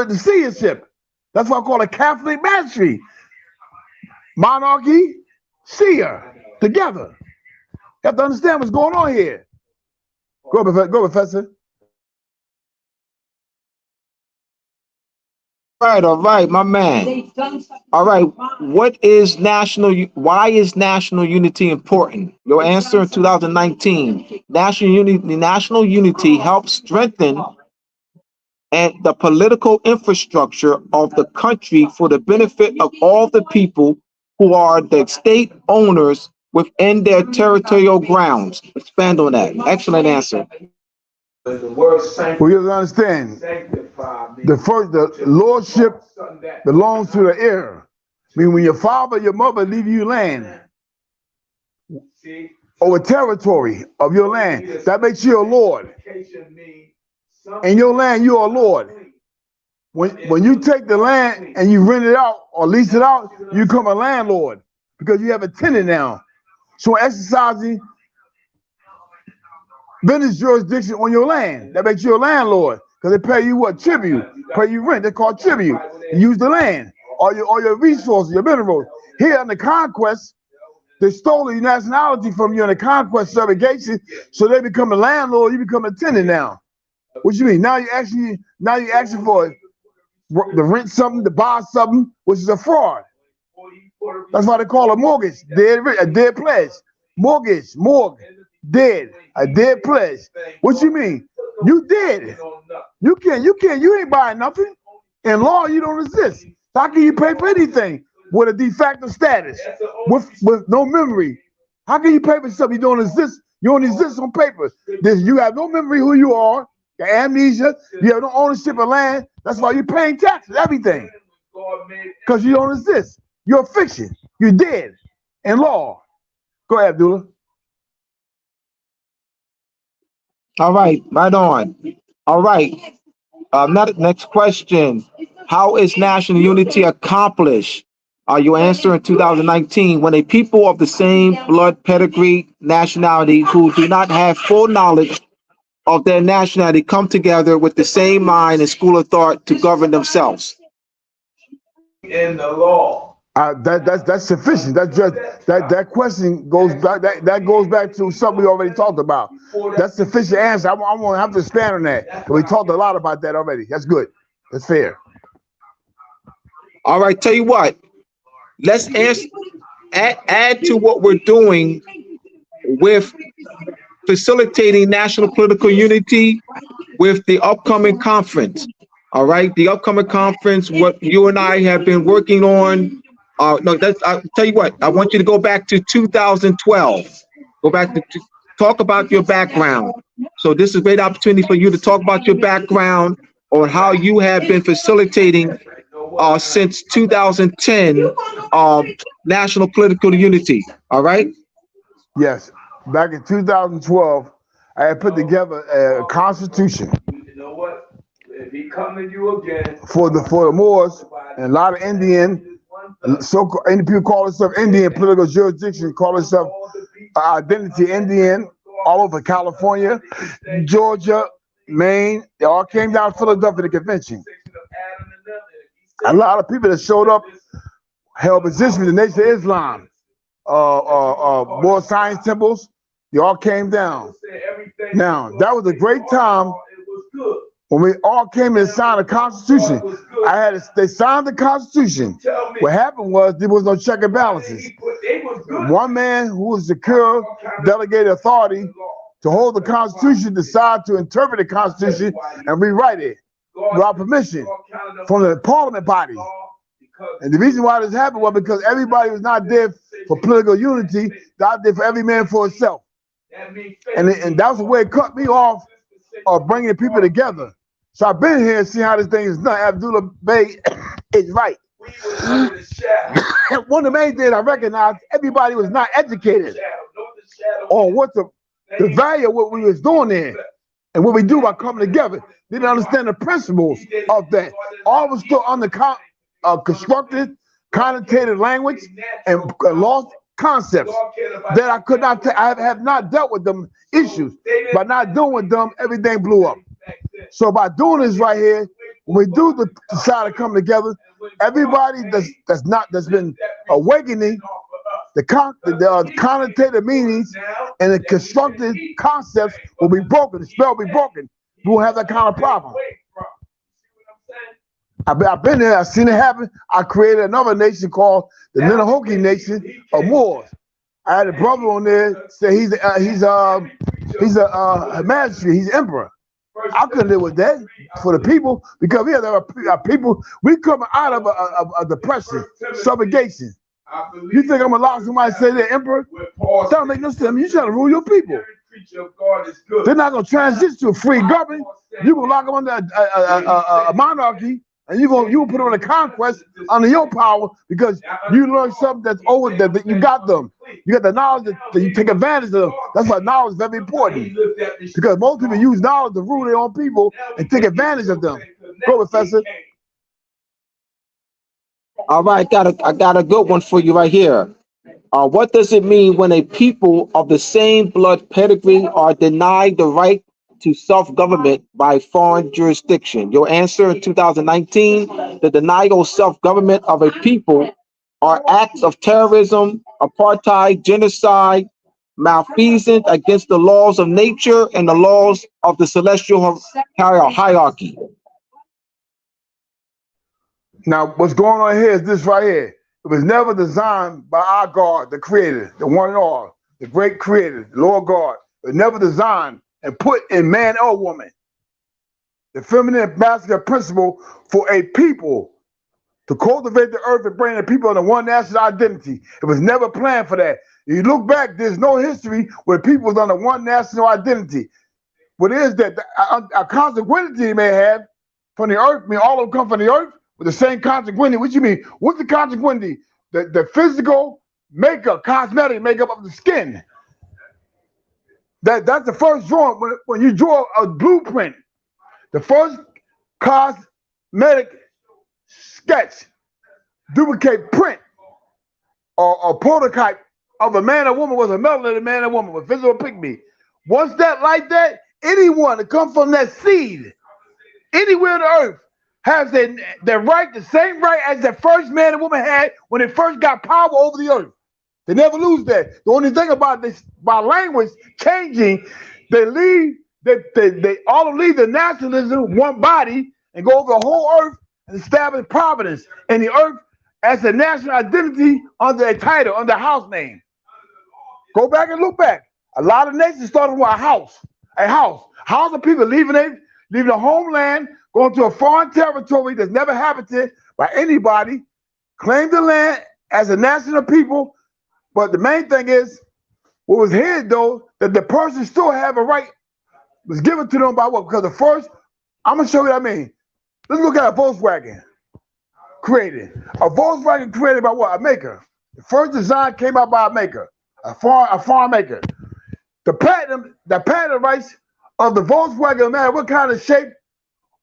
the seership. That's why I call it Catholic majesty. Monarchy, seer, together. You have to understand what's going on here. Go, Professor. All right, my man. All right, why is national unity important? Your answer in 2019. National unity helps strengthen and the political infrastructure of the country for the benefit of all the people who are the state owners within their territorial grounds. Expand on that. Excellent answer. We have to understand the lordship belongs to the heir. I mean, when your father, your mother leave you land or a territory of your land, that makes you a lord. In your land, you are a lord. When you take the land and you rent it out or lease it out, you become a landlord because you have a tenant now. So exercising business jurisdiction on your land, that makes you a landlord because they pay you what? Tribute. Pay you rent. They call tribute. You use the land or your resources, your minerals. Here in the conquest, they stole your nationality from you in the conquest segregation, so they become a landlord. You become a tenant now. What you mean? Now you asking for to rent something, to buy something, which is a fraud. That's why they call a mortgage a dead pledge. Mortgage, dead, a dead pledge. What you mean? You dead. You ain't buying nothing. In law, you don't exist. How can you pay for anything with a de facto status, with no memory? How can you pay for something you don't exist? You don't exist on paper. You have no memory who you are. Your amnesia. You have no ownership of land. That's why you're paying taxes, everything. Because you don't exist. You're a fiction. You're dead in law. Go ahead, Abdullah. All right, right on. All right. Next question. How is national unity accomplished? Your answer in 2019, when a people of the same blood, pedigree, nationality who do not have full knowledge of their nationality come together with the same mind and school of thought to govern themselves. In the law. That's sufficient. That question goes back. That goes back to something we already talked about. That's sufficient answer. I won't have to expand on that. We talked a lot about that already. That's good. That's fair. All right. Tell you what. Let's add to what we're doing with facilitating national political unity with the upcoming conference. All right, the upcoming conference, what you and I have been working on. I'll tell you what, I want you to go back to 2012. Go back to talk about your background. So this is a great opportunity for you to talk about your background or how you have been facilitating since 2010 national political unity. All right? Yes. Back in 2012, I had put together a constitution for the Moors and a lot of Indian, people call themselves Indian political jurisdiction, call themselves identity Indian, all over California, Georgia, Maine. They all came down to Philadelphia to the convention. A lot of people that showed up held position with the Nation of Islam, more science temples. They all came down. Now, that was a great time when we all came and signed the Constitution. They signed the Constitution. What happened was there was no check and balances. One man who was secure delegated authority to hold the Constitution, decided to interpret the Constitution and rewrite it without permission from the Parliament body. And the reason why this happened was because everybody was not there for political unity, not there for every man for himself. And that was the way it cut me off of bringing people together. So I've been here and seen how this thing is done. Abdullah Bey is right. One of the main things I recognized, everybody was not educated on what the value of what we was doing there and what we do by coming together. They didn't understand the principles of that. All was still under constructed, connotated language and lost concepts that I could not. I have not dealt with them issues. By not doing with them, everything blew up. So by doing this right here, when we do decide to come together, everybody that's been awakening the connotated meanings and the constructed concepts will be broken. The spell will be broken. We won't have that kind of problem. I've been there. I've seen it happen. I created another nation called the Ninahoki Nation of Moors. I had a brother on there say he's a magistrate. He's emperor. I couldn't live with that for the people because we have people. We coming out of a depression, subjugation. You think I'm gonna allow somebody to say they're emperor? That don't make no sense. You trying to rule your people. They're not gonna transition to a free government. You gonna lock them under a monarchy, and you put them on a conquest under your power because you learned something that's over that you got them. You got the knowledge that you take advantage of them. That's why knowledge is very important because most people use knowledge to rule their own people and take advantage of them. Go, Professor. All right, I got a good one for you right here. What does it mean when a people of the same blood pedigree are denied the right to self-government by foreign jurisdiction? Your answer in 2019, the denial of self-government of a people are acts of terrorism, apartheid, genocide, malfeasance against the laws of nature and the laws of the celestial hierarchy. Now, what's going on here is this right here. It was never designed by our God, the Creator, the one and all, the great Creator, the Lord God. It was never designed and put in man or woman. The feminine and masculine principle for a people to cultivate the earth and bring the people into one national identity. It was never planned for that. If you look back, there's no history where people was under one national identity. What is that? A consequence they may have from the earth, I mean, all of them come from the earth with the same consequence. What you mean? What's the consequence? The physical makeup, cosmetic makeup of the skin. That's the first drawing. When you draw a blueprint, the first cosmetic sketch, duplicate print, or prototype of a man or woman was a melanated man or woman with physical pygmy. Once that like that, anyone that comes from that seed, anywhere on the earth, has their right, the same right as the first man and woman had when they first got power over the earth. They never lose that. The only thing about this, by language changing, they leave, they all leave the nationalism, one body, and go over the whole earth and establish providence in the earth as a national identity under a title, under a house name. Go back and look back. A lot of nations started with a house. A house. House of people leaving the homeland, going to a foreign territory that's never habited by anybody, claim the land as a national people. But the main thing is, what was here though, that the person still have a right, was given to them by what? Because the first, I'm gonna show you what I mean. Let's look at a Volkswagen created. A Volkswagen created by what? A maker. The first design came out by a maker, a farm maker. The patent rights of the Volkswagen, no matter what kind of shape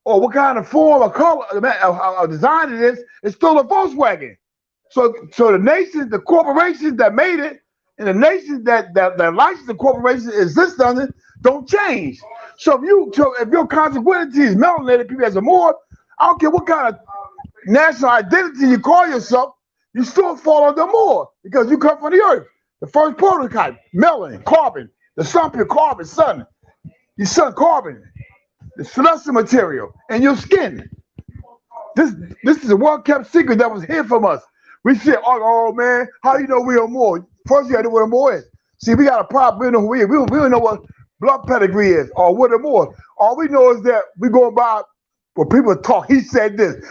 or what kind of form or color or design it is, it's still a Volkswagen. So the nations, the corporations that made it, and the nations that license the corporations exist under don't change. So if your consequences is melanated people as a Moor, I don't care what kind of national identity you call yourself, you still fall under Moor because you come from the earth. The first prototype, melanin, carbon, the sun, pure carbon, sun, your sun carbon, the celestial material, and your skin. This is a well-kept secret that was hid from us. We said, oh man, how do you know we are Moor? First you gotta know what a Moor is. See, we got a problem, we don't know who we are. We don't know what blood pedigree is or what a Moor. All we know is that we go by when people talk, he said this.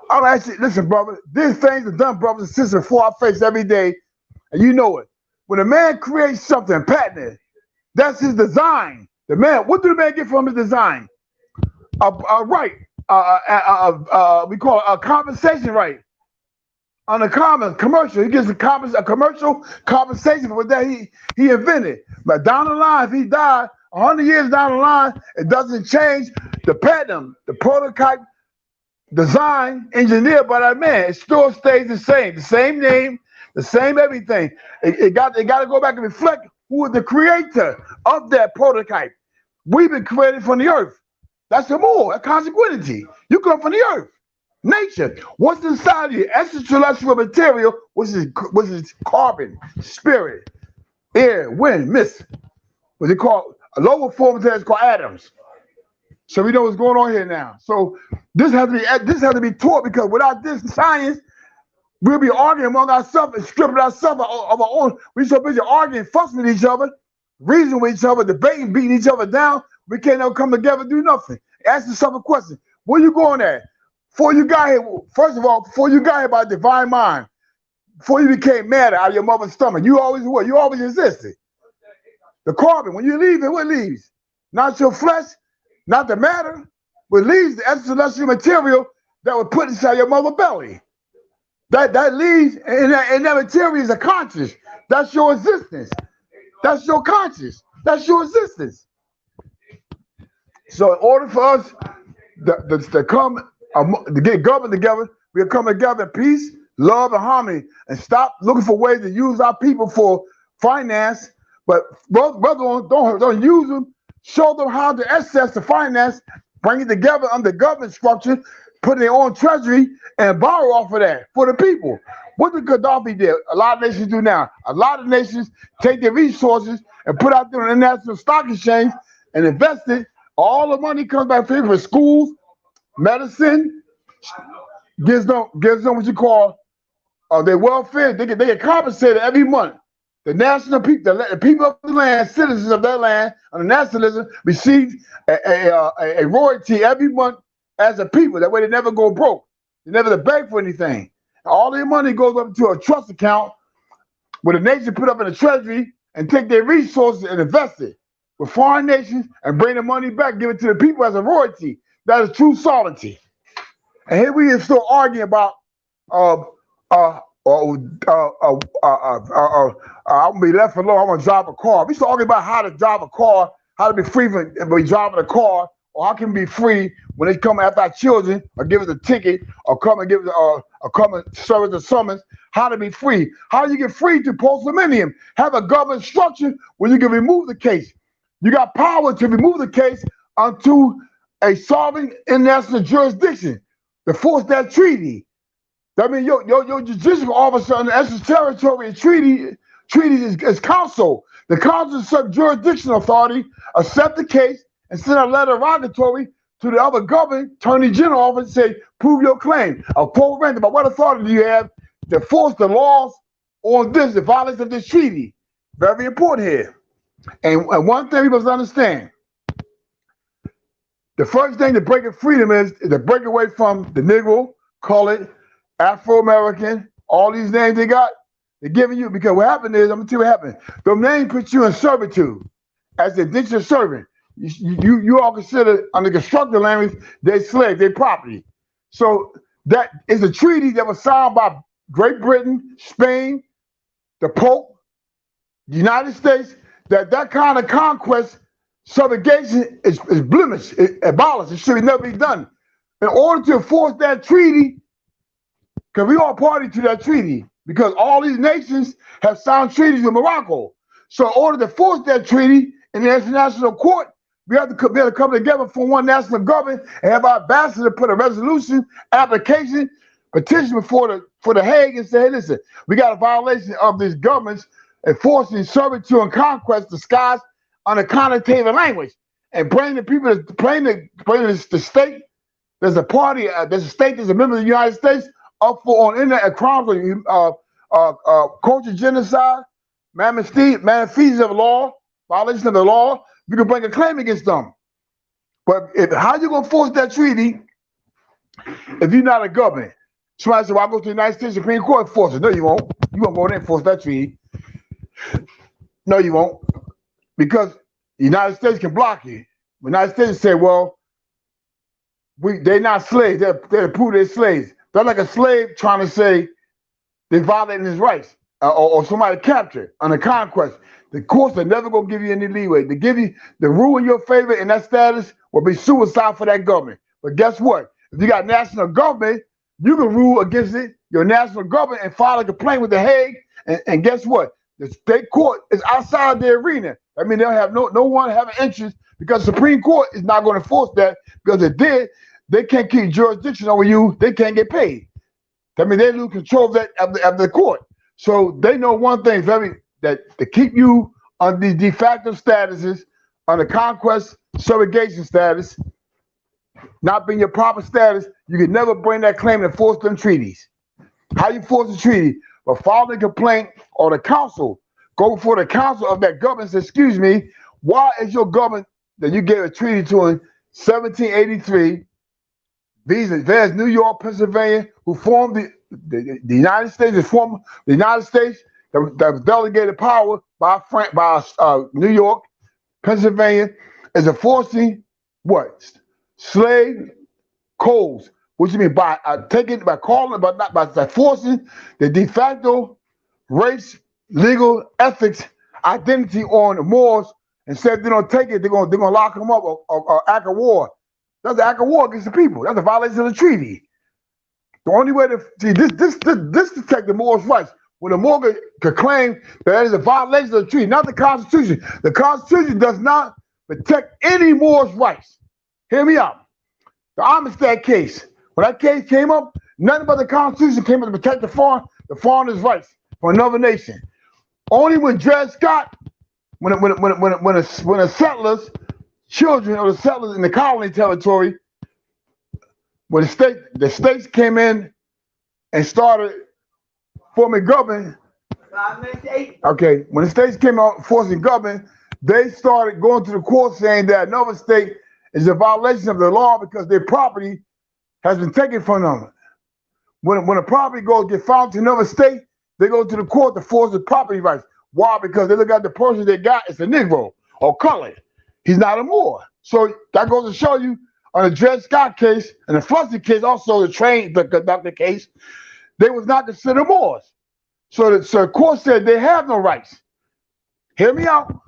I'm actually, listen, brother, these things are done, brothers and sisters, before our face every day, and you know it. When a man creates something patented, that's his design. The man, what do the man get from his design? a right, we call it a compensation right on a commercial. He gets a commercial compensation for what that he invented. But down the line, if he died 100 years down the line, it doesn't change the pattern, the prototype, design, engineered by that man. It still stays the same name, the same everything. It got to go back and reflect who was the creator of that prototype. We've been created from the earth. That's the more, a consequentity. You come from the earth, nature. What's inside of you? Extraterrestrial material, which is carbon, spirit, air, wind, mist. What's it called? A lower form of that is called atoms. So we know what's going on here now. So this has to be taught, because without this science, we'll be arguing among ourselves and stripping ourselves of our own. We're so busy arguing, fussing with each other, reasoning with each other, debating, beating each other down. We can't never come together and do nothing. Ask yourself a question. Where you going at? Before you got here, first of all, before you got here by divine mind, before you became matter out of your mother's stomach, you always were. You always existed. The carbon, when you leave it, what leaves? Not your flesh, not the matter, but leaves the extraterrestrial material that was put inside your mother belly. That leaves, and that material is a conscious. That's your existence. That's your conscious. That's your existence. So in order for us to get governed together, we'll come together in peace, love, and harmony, and stop looking for ways to use our people for finance. But brother, don't use them. Show them how to access the finance, bring it together under government structure, put their own treasury, and borrow off of that for the people. What did Gaddafi do? A lot of nations do now. A lot of nations take their resources and put out there on the international stock exchange and invest it. All the money comes back for schools, medicine, gives them what you call their welfare. They get compensated every month. The national people, the people of the land, citizens of that land, under nationalism, receive a royalty every month as a people. That way they never go broke. They never beg for anything. All their money goes up to a trust account where the nation put up in the treasury and take their resources and invest it with foreign nations and bring the money back, give it to the people as a royalty. That is true sovereignty. And here we are still arguing about I'm gonna be left alone. I'm gonna drive a car. We still arguing about how to drive a car, how to be free from driving a car, or how can we be free when they come after our children, or give us a ticket, or come and give us or come and serve us a summons. How to be free? How do you get free to post-millennium? Have a government structure where you can remove the case. You got power to remove the case unto a sovereign international jurisdiction to force that treaty. I mean, your judicial officer in the extraterritorial treaty is counsel. The counsel is jurisdictional authority, accept the case, and send a letter rogatory to the other government, attorney general office, and say, prove your claim. A full random. But what authority do you have to force the laws on this, the violence of this treaty? Very important here. And one thing we must understand, the first thing to break freedom is to break away from the Negro, colored, Afro-American, all these names they got, they're giving you, because what happened is, I'm gonna tell you what happened. The name puts you in servitude as a indentured servant. You all consider, under constructive language, they're slaves, they're property. So that is a treaty that was signed by Great Britain, Spain, the Pope, the United States, that kind of conquest, subjugation is blemished, abolished. It should never be done. In order to enforce that treaty, because we all party to that treaty, because all these nations have signed treaties with Morocco. So in order to force that treaty in the international court, we have to be able to come together for one national government and have our ambassador put a resolution, application, petition before the Hague and say, hey, listen, we got a violation of this government's enforcing servitude and conquest disguised under connotative language, and bring the people, bring the state. There's a party, there's a state that's a member of the United States up for on internet crimes of culture genocide, manifestation of law, violation of the law. You can bring a claim against them. But how you gonna force that treaty if you're not a government? Somebody said, well, I'll go to the United States Supreme Court and force it. No, you won't. You won't go there and force that treaty. No, you won't. Because the United States can block you. The United States say, well, they're not slaves. They're prove they're slaves. They're like a slave trying to say they're violating his rights, or somebody captured on a conquest. The courts are never gonna give you any leeway. To give you the rule in your favor in that status will be suicide for that government. But guess what? If you got national government, you can rule against it, your national government, and file a complaint with the Hague. And guess what? The state court is outside the arena. I mean, they'll have no one having interest because the Supreme Court is not going to force that, because if they can't keep jurisdiction over you. They can't get paid. I mean, they lose control of that of the court. So they know one thing, that to keep you on these de facto statuses, on the conquest subrogation status, not being your proper status, you can never bring that claim and force them treaties. How you force a treaty? But file the complaint or the council, go before the council of that government and say, excuse me, why is your government that you gave a treaty to in 1783, there's New York, Pennsylvania, who formed the United States, the United States that was delegated power by New York, Pennsylvania, is enforcing what? Slave codes. What you mean by forcing the de facto race, legal, ethics, identity on the Moors, and said they don't take it, they're gonna lock them up or act of war. That's an act of war against the people. That's a violation of the treaty. The only way to see this protect the Moors' rights. When the Moor could claim that is a violation of the treaty, not the Constitution. The Constitution does not protect any Moors' rights. Hear me out. The Amistad case. When that case came up, nothing but the Constitution came up to protect the foreigner's rights from another nation. Only when Dred Scott, when the settlers, children of the settlers in the colony territory, when the states came in and started forming government. Okay, when the states came out forcing government, they started going to the court saying that another state is a violation of the law because their property has been taken from them. When a property get found to another state, they go to the court to force the property rights. Why? Because they look at the person they got, it's a Negro or colored. He's not a Moor. So that goes to show you on the Dred Scott case and the Flusty case, also the conductor case, they was not considered Moors. So the court said they have no rights. Hear me out.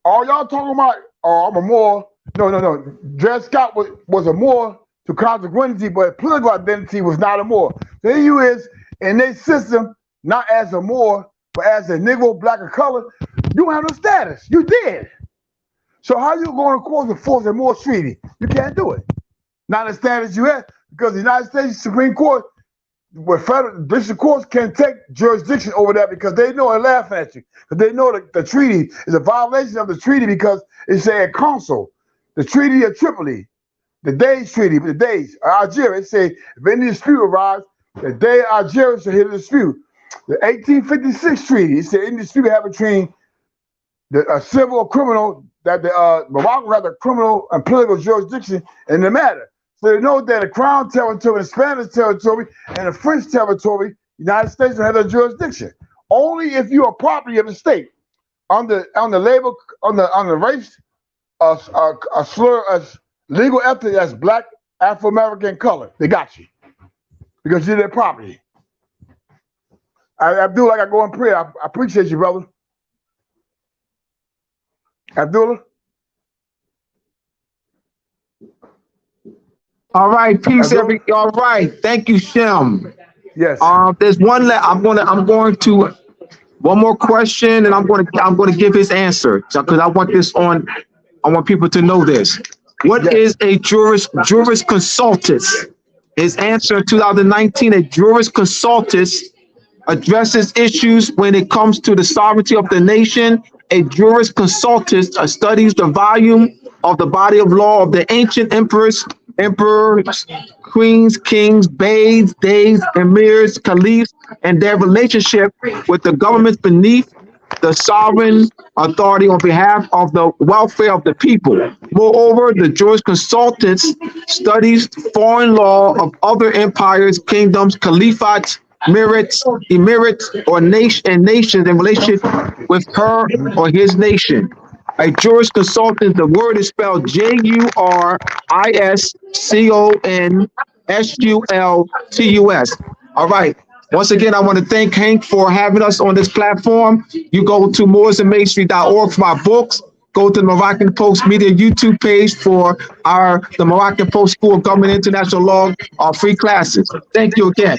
All y'all talking about, oh, I'm a Moor. No. Dred Scott was a Moor to consanguinity, but political identity was not a Moor. So here you is in their system, not as a Moor, but as a Negro, black, or color. You don't have no status. You did. So how you going to court to force a Moor treaty? You can't do it. Not the status you have, because the United States Supreme Court, where federal district courts can take jurisdiction over that because they know they're laughing at you. Because they know that the treaty is a violation of the treaty because it's a council. The Treaty of Tripoli, the Days Treaty, Algeria, it say if any dispute arises, the day Algeria should hear the dispute. The 1856 treaty, it said any dispute have between a civil or criminal, that Morocco has a criminal and political jurisdiction in the matter. So they know that the Crown territory, the Spanish territory, and the French territory, the United States don't have that jurisdiction. Only if you are property of the state on the race, a slur, as legal ethnic as black, Afro-American color, they got you because you're their property. Abdullah, I got to go in prayer. I appreciate you, brother. Abdullah. All right, peace, all right. Thank you, Shem. Yes. There's one I'm going to one more question, and I'm going to give his answer because I want this on. I want people to know this. What is a jurist consultus? His answer in 2019: a jurist consultus addresses issues when it comes to the sovereignty of the nation. A jurist consultus studies the volume of the body of law of the ancient emperors, queens, kings, beys, days, emirs, caliphs, and their relationship with the governments beneath the sovereign authority on behalf of the welfare of the people. Moreover, the jurist consultants studies foreign law of other empires, kingdoms, caliphates, emirates, or nations in relationship with her or his nation. A jurist consultant, the word is spelled JURISCONSULTUS. All right. Once again, I want to thank Hank for having us on this platform. You go to mooresandmasonry.org for my books. Go to the Moroccan Post Media YouTube page for the Moroccan Post School of Government International Law free classes. Thank you again.